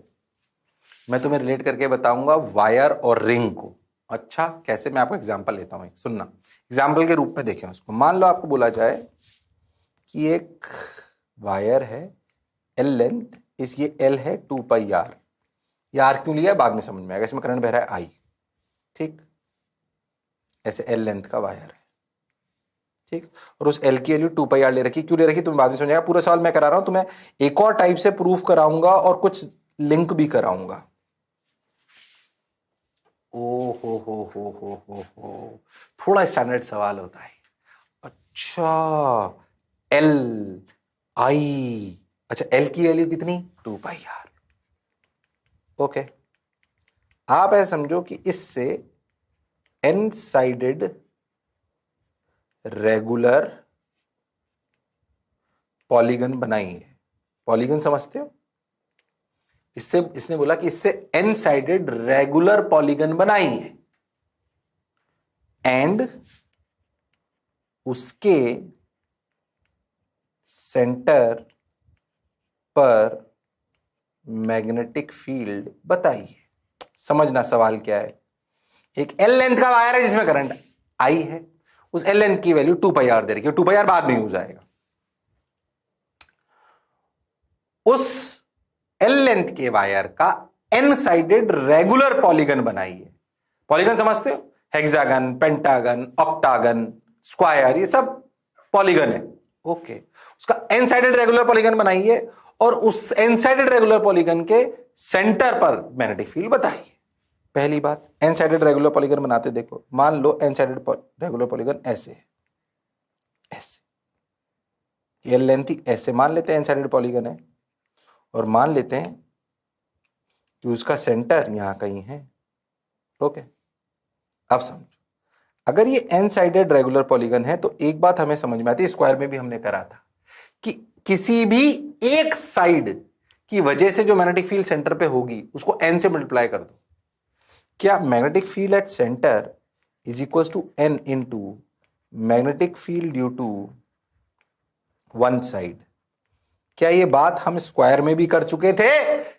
मैं तुम्हें रिलेट करके बताऊंगा, वायर और रिंग को। अच्छा कैसे, मैं आपको एग्जांपल लेता हूं, एक सुनना, एग्जांपल के रूप में देखें उसको। मान लो आपको बोला जाए कि एक वायर है एल लेंथ, इस ये एल है 2 पाई आर, ये आर क्यों लिया है बाद में समझ में आएगा, इसमें करंट बह रहा है आई, ठीक, ऐसे एल लेंथ का वायर है, ठीक, और उस एल की वैल्यू 2 पाई आर ले रखी, क्यों ले रखी तुम्हें बाद में समझ आएगा, पूरा सवाल मैं करा रहा हूं, तुम्हें एक और टाइप से प्रूफ कराऊंगा और कुछ लिंक भी कराऊंगा। ओ हो, थोड़ा स्टैंडर्ड सवाल होता है। अच्छा एल आई, अच्छा एल की वैल्यू कितनी, 2 पाई आर, ओके। आप ऐसे समझो कि इससे एन साइडेड रेगुलर पॉलीगन बनाई है, पॉलीगन समझते हो, इससे इसने बोला कि इससे एन साइडेड रेगुलर पॉलीगन बनाई है, एंड उसके सेंटर पर मैग्नेटिक फील्ड बताइए। समझना सवाल क्या है, एक एल लेंथ का वायर है जिसमें करंट आई है, उस एल लेंथ की वैल्यू 2 पाई आर दे रखी है, 2 पाई आर बाद में यूज आएगा, उस एल लेंथ के वायर का एन साइडेड रेगुलर पॉलीगन बनाइए। पॉलीगन समझते हो, हेक्सागन, पेंटागन, ऑक्टागन, स्क्वायर, ये सब पॉलीगन है, ओके। उसका एन साइडेड रेगुलर पॉलीगन बनाइए और उस एन साइडेड रेगुलर पॉलीगन के सेंटर पर मैग्नेटिक फील्ड बताइए। पहली बात, एन साइडेड रेगुलर पॉलीगन बनाते देखो, मान लो एन साइडेड रेगुलर पॉलीगन ऐसे है, ऐसे ये लेंथ ही ऐसे मान लेते हैं एन साइडेड पॉलीगन है, और मान लेते हैं कि उसका सेंटर यहां कहीं है, ओके। अब समझो, अगर ये एन साइडेड रेगुलर पॉलीगन है तो एक बात हमें समझ में आती है, स्क्वायर में भी हमने करा था, कि किसी भी एक साइड की वजह से जो मैग्नेटिक फील्ड सेंटर पे होगी उसको एन से मल्टीप्लाई कर दो। क्या magnetic field at centre is equal to N into magnetic field due to one side. क्या ये बात हम स्क्वायर में भी कर चुके थे,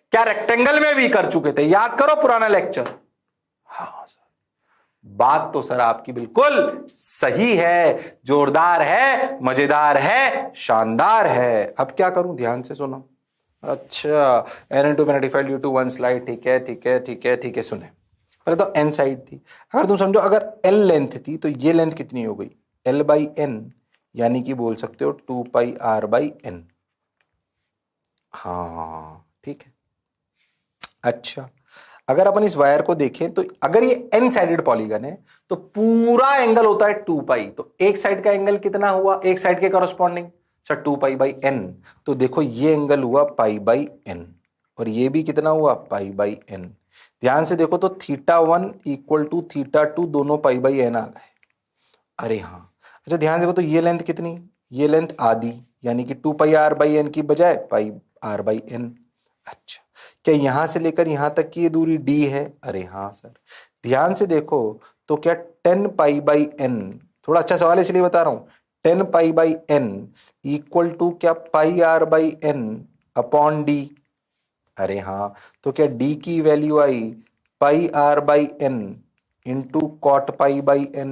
क्या रेक्टेंगल में भी कर चुके थे, याद करो पुराना लेक्चर। हाँ सर, बात तो सर आपकी बिल्कुल सही है, जोरदार है, मजेदार है, शानदार है। अब क्या करूं, ध्यान से सुनो। अच्छा N into magnetic field due to one slide, ठीक है ठीक है ठीक है ठीक है। सुने, पहले तो एन साइड थी, अगर तुम समझो अगर एल लेंथ थी तो ये लेंथ कितनी हो गई, एल बाई एन, यानी कि बोल सकते हो 2 पाई आर बाई एन। हाँ ठीक है। अच्छा अगर अपन इस वायर को देखें तो अगर ये एन साइडेड पॉलीगन है तो पूरा एंगल होता है 2 पाई, तो एक साइड का एंगल कितना हुआ, एक साइड के corresponding sir 2 pi by N, तो देखो ये एंगल हुआ पाई बाई एन, और ये भी कितना हुआ, पाई बाई एन। ध्यान से देखो तो θ1 इक्वल टू θ2 दोनों पाई बाई एन आ गए। अरे हाँ, अच्छा ध्यान से देखो तो ये लेंथ कितनी, ये लेंथ आधी, यानी कि 2 पाई आर बाई एन की बजाय पाई आर बाई एन। अच्छा क्या यहां से लेकर यहां तक की ये दूरी d है, अरे हाँ सर। ध्यान से देखो तो क्या 10 पाई बाई एन, थोड़ा अच्छा सवाल इसलिए बता रहा हूं, 10 pi by N equal to क्या pi r by N upon D, अरे हाँ। तो क्या d की वैल्यू आई pi r by N into cot pi by N,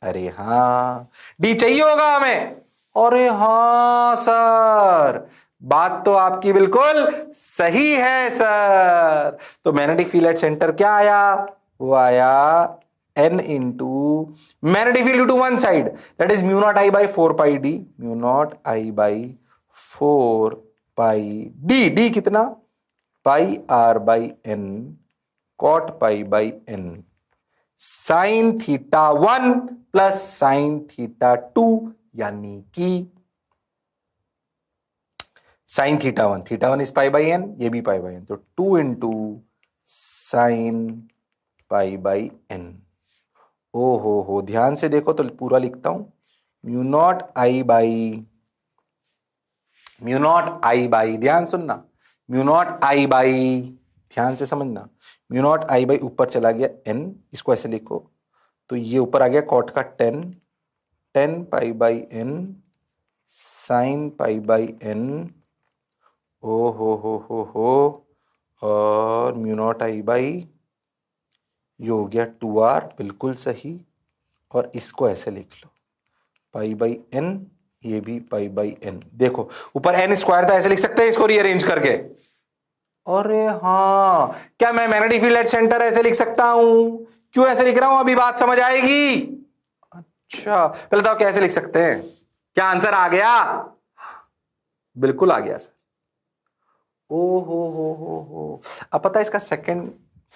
अरे हाँ। d चाहिए होगा हमें, अरे हाँ सर, बात तो आपकी बिल्कुल सही है सर। तो मैग्नेटिक फील्ड एट सेंटर क्या आया, वो आया n into magnetic field to one side, that is mu naught I by 4πd, mu naught I by 4πd, D कितना, pi r by N cot pi by N sine theta 1 plus sine theta 2, यानी कि sine theta 1 is pi by N, ये भी pi by N, तो 2 into sine pi by N. ओ हो, ध्यान से देखो तो पूरा लिखता हूं, म्यू नॉट आई बाई, ध्यान सुनना, म्यू नॉट आई बाई, ध्यान से समझना, म्यू नॉट आई बाई ऊपर चला गया n, इसको ऐसे लिखो, तो ये ऊपर आ गया कॉट का 10 pi by n sign pi by n, ओ हो, और म्यू नॉट आई बाई, ये हो गया 2r, बिल्कुल सही, और इसको ऐसे लिख लो पाई बाई n, ये भी पाई बाई n। देखो ऊपर n स्क्वायर था, ऐसे लिख सकते हैं इसको रीअरेंज करके। अरे हाँ, क्या मैं मैग्नेटिक फील्ड एट सेंटर ऐसे लिख सकता हूं? क्यों ऐसे लिख रहा हूं, अभी बात समझ आएगी। अच्छा पहले बताओ कैसे लिख सकते हैं, क्या आंसर आ गया? बिल्कुल आ गया सर। ओ हो। अब पता है इसका सेकंड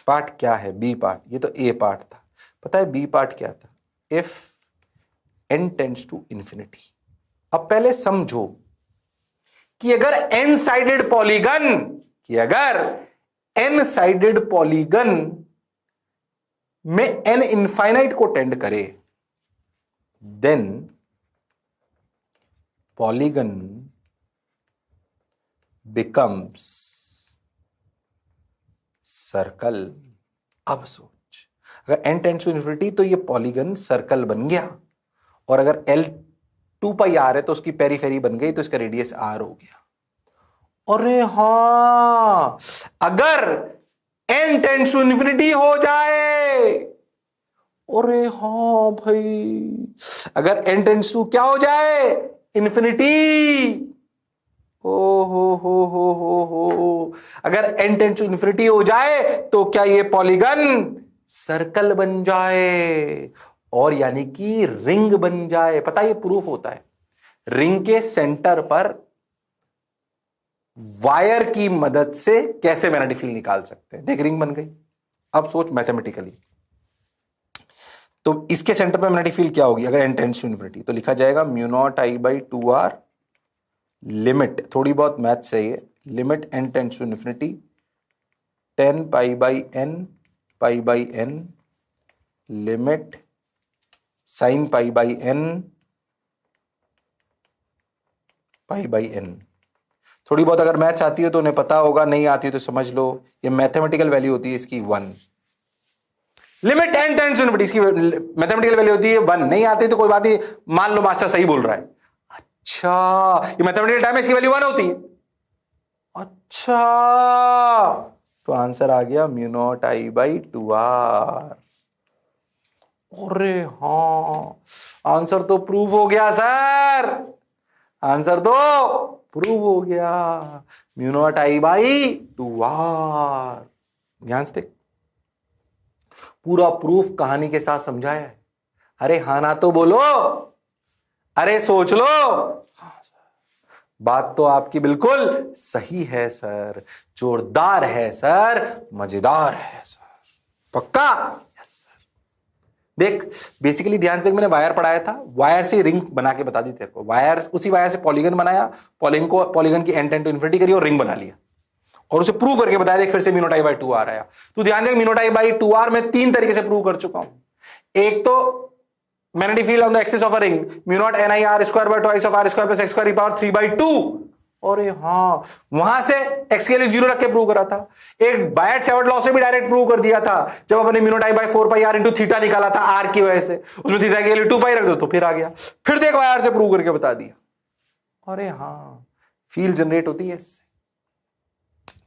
पार्ट क्या है, बी पार्ट, ये तो ए पार्ट था, पता है बी पार्ट क्या था, if n tends to infinity. अब पहले समझो कि अगर n साइडेड पॉलीगन में n इनफाइनाइट को टेंड करे, देन पॉलीगन बिकम्स सर्कल। अब सोच, अगर n टेंड्स टू इंफिनिटी तो ये पॉलीगन सर्कल बन गया, और अगर L 2 पाई r है तो उसकी पेरीफेरी बन गई, तो इसका रेडियस r हो गया। अरे हाँ, अगर n टेंड्स टू इंफिनिटी हो जाए, अरे हाँ भाई, अगर n टेंड्स टू क्या हो जाए, इंफिनिटी, ओ हो, अगर n टेंड्स टू इंफिनिटी हो जाए तो क्या ये पॉलीगन सर्कल बन जाए, और यानी कि रिंग बन जाए। पता है ये प्रूफ होता है, रिंग के सेंटर पर वायर की मदद से कैसे मैग्नेटिक फील्ड निकाल सकते हैं। देख रिंग बन गई, अब सोच मैथमेटिकली, तो इसके सेंटर पर मैग्नेटिक फील्ड क्या होगी अगर n टेंड्स टू इंफिनिटी, तो लिखा जाएगा mu naught I by 2r limit, थोड़ी बहुत मैथ सही है, limit n tends to infinity 10 pi by n limit sine pi by n। थोड़ी बहुत अगर मैथ्स आती है तो उन्हें पता होगा, नहीं आती तो समझ लो ये मैथमेटिकल वैल्यू होती है इसकी 1। Limit n tends to infinity, इसकी मैथमेटिकल वैल्यू होती है 1। नहीं आती तो कोई बात नहीं, मान लो मास्टर सही बोल रहा है। अच्छा, ये मैथमेटिकल टाइम में इसकी वैल्यू 1 होती है। अच्छा, तो आंसर आ गया mu naught I by 2r। अरे हाँ, आंसर तो प्रूव हो गया सर, आंसर तो प्रूव हो गया, mu naught I by 2r। ध्यान से देख, पूरा प्रूफ कहानी के साथ समझाया है। अरे हाँ ना तो बोलो, अरे सोच लो। हाँ सर, बात तो आपकी बिल्कुल सही है सर, जोरदार है सर, मजेदार है सर, पक्का? Yes sir. देख बेसिकली ध्यान से देख, मैंने वायर पढ़ाया था, वायर से रिंग बना के बता दी तेरे को, वायर, उसी वायर से पॉलीगन बनाया, पॉलीगन की n टेंड टू इंफिनिटी करी और रिंग बना लिया, और उसे प्रूव करके बताया। देख फिर से mu naught I by 2r आया। तू ध्यान देख, mu naught I by 2r में 3 तरीके से प्रूव कर चुका हूं। एक तो magnetic field on the axis of a ring, mu naught ni r square by twice of r square plus x square की पावर 3/2। और हाँ, वहां से x के लिए 0 रख के प्रूव करा था। एक बायट सेवर्ट लॉ से भी डायरेक्ट प्रूव कर दिया था, जब अपने mu naught I by 4 pi r into theta निकाला था r की वजह से, उसमें थीटा के लिए 2 पाई रख दो तो फिर आ गया। फिर देख वायर से प्रूव करके बता दिया। अरे हाँ, फील्ड जनरेट होती है इससे।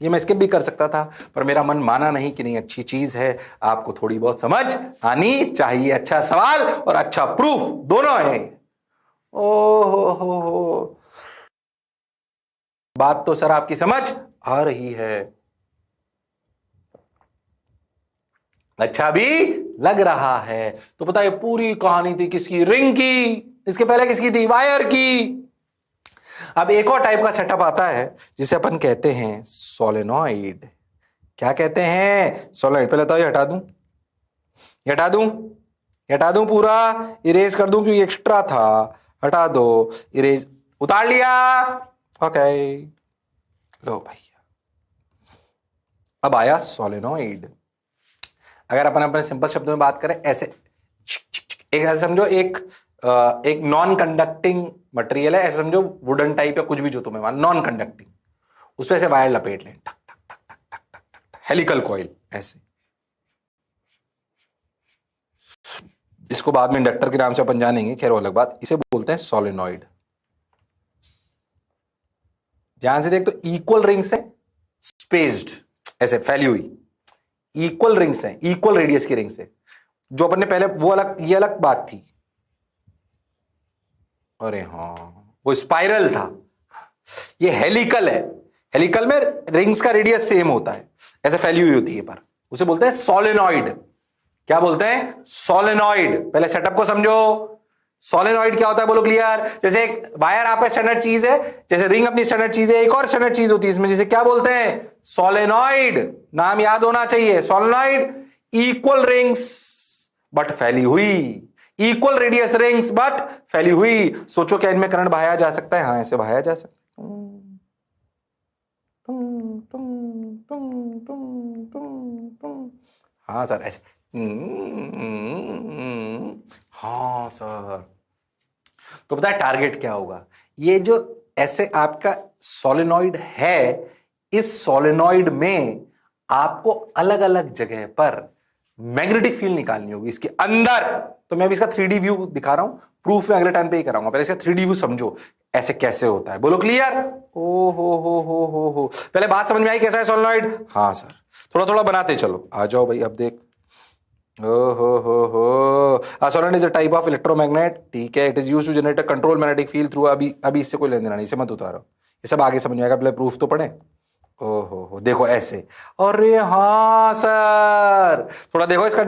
ये मैं स्किप भी कर सकता था, पर मेरा मन माना नहीं कि नहीं, अच्छी चीज है, आपको थोड़ी बहुत समझ आनी चाहिए। अच्छा सवाल और अच्छा प्रूफ दोनों है। ओ हो, बात तो सर आपकी समझ आ रही है, अच्छा भी लग रहा है। तो पता है पूरी कहानी थी किसकी? रिंग की। इसके पहले किसकी थी? वायर की। अब एक और टाइप का सेटअप आता है जिसे अपन कहते हैं सोलेनॉइड। क्या कहते हैं? सोलेनॉइड। पहले तो ये हटा दूं, ये हटा दूं, ये हटा दूं, पूरा इरेज कर दूं क्योंकि एक्स्ट्रा था। हटा दो, इरेज, उतार लिया। ओके, लो भैया, अब आया सोलेनॉइड। अगर अपन अपने सिंपल शब्दों में बात करें, ऐसे एक ऐसे समझो, एक नॉन कंडक्टिंग मटेरियल है, ऐसे समझो वुडन टाइप या कुछ भी जो तुम्हें मान, नॉन कंडक्टिंग, उस पर ऐसे वायर लपेट लें, ठक ठक ठक ठक ठक ठक ठक, हेलिकल कॉइल ऐसे। इसको बाद में इंडक्टर के नाम से अपन जानेंगे, खैर वो अलग बात। इसे बोलते हैं सोलेनॉइड। ध्यान से देख, तो इक्वल रिंग्स है, स्पेस्ड, ऐसे फैली हुई इक्वल रिंग्स हैं, इक्वल रेडियस की रिंग्स है। जो अपन ने पहले वो अलग, ये अलग बात थी। अरे हाँ, वो स्पाइरल था, ये हेलिकल है। हेलिकल में रिंग्स का रेडियस सेम होता है, ऐसे फैली हुई होती है, पर उसे बोलते हैं सोलेनॉइड। क्या बोलते हैं? सोलेनॉइड। पहले सेटअप को समझो। सोलेनॉइड क्या होता है बोलो क्लियर? जैसे एक वायर आपका स्टैंडर्ड चीज है, जैसे रिंग अपनी स्टैंडर्ड चीज है, एक और स्टैंडर्ड चीज होती है इसमें, जिसे क्या बोलते हैं? सोलेनॉइड। नाम याद होना चाहिए, सोलेनॉइड। इक्वल रिंग्स बट फैली हुई, इक्वल रेडियस रिंग्स बट फैली हुई। सोचो क्या इनमें करंट बहाया जा सकता है? हाँ, ऐसे बहाया जा सकता है। हाँ सर, ऐसे। हाँ सर। तो पता है टारगेट क्या होगा? ये जो ऐसे आपका सोलेनॉइड है, इस सोलेनॉइड में आपको अलग अलग जगह पर मैग्नेटिक फील्ड निकालनी होगी इसके अंदर। तो मैं अभी इसका 3D व्यू दिखा रहा हूं, प्रूफ में अगले टाइम पे ही कराऊंगा। पहले इसका 3D व्यू समझो, ऐसे कैसे होता है, बोलो क्लियर? ओ हो, पहले बात समझ में आई कैसा है सोलेनॉइड? हाँ सर, थोड़ा थोड़ा बनाते चलो। आ जाओ भाई, अब देख। हो solenoid is a type of electromagnet, ठीक है। It is used to generate a control magnetic field through. अभी इससे कोई लेन देना नहीं, इसे मत उतारो, ये सब आगे समझ में आएगा, पहले प्रूफ तो पढ़े। ओहो, देखो ऐसे। अरे हाँ सर, थोड़ा देखो इसका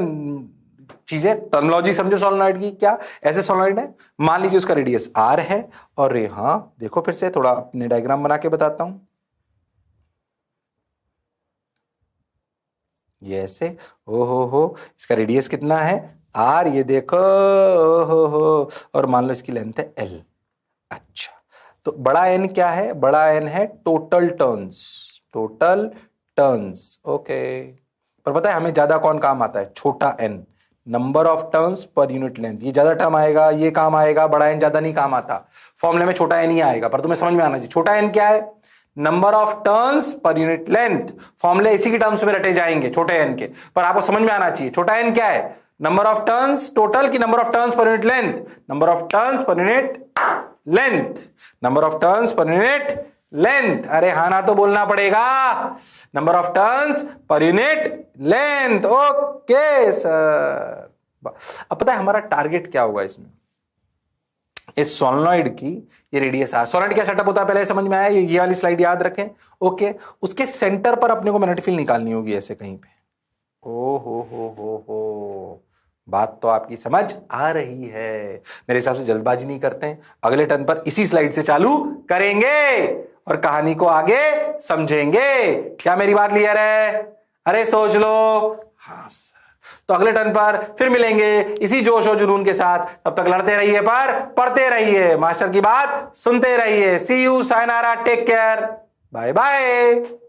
चीजें, टर्मिनोलॉजी समझो सोलेनॉइड की। क्या ऐसे सोलेनॉइड है, मान लीजिए उसका रेडियस आर है, और हाँ देखो फिर से थोड़ा अपने डायग्राम बना के बताता हूं। ये ऐसे, ओ हो, इसका रेडियस कितना है? आर, ये देखो, ओ हो, और मान लो इसकी लेंथ है एल। अच्छा, तो बड़ा एन क्या है? बड़ा एन है total turns, total turns, okay. पर पता है हमें ज्यादा कौन काम आता है? छोटा N, number of turns per unit length. ये ज्यादा टर्म आएगा, ये काम आएगा, बड़ा एन ज्यादा नहीं काम आता। फॉर्मूले में छोटा एन ही आएगा, पर तुम्हें समझ में आना चाहिए छोटा एन क्या है? Number of turns per unit length. फॉर्मूले इसी की टर्म्स में रटे जाएंगे छोटे एन के, पर आपको समझ में आना चाहिए छोटा एन क्या है? नंबर ऑफ टर्न्स टोटल की number of turns per unit length? Number of turns per unit length, number of turns per unit length. अरे हाँ ना तो बोलना पड़ेगा, number of turns per unit length. Okay sir. अब पता है हमारा टारगेट क्या होगा इसमें? इस सोलेनॉइड की ये रेडियस आर। सोलेनॉइड क्या सेटअप होता है पहले समझ में आया? ये वाली स्लाइड याद रखें, ओके। उसके सेंटर पर अपने को मैग्नेटिक फील्ड निकालनी होगी ऐसे कहीं पे। ओ हो, बात तो आपकी समझ आ रही है। मेरे हिसाब से जल्दबाजी नहीं करते हैं, अगले टर्न पर इसी स्लाइड से चालू करेंगे और कहानी को आगे समझेंगे। क्या मेरी बात क्लियर है? अरे सोच लो। हाँ सर, तो अगले टर्न पर फिर मिलेंगे इसी जोश और जुनून के साथ। तब तक लड़ते रहिए, पर पढ़ते रहिए, मास्टर की बात सुनते रहिए। See you, sayonara, take care, bye bye.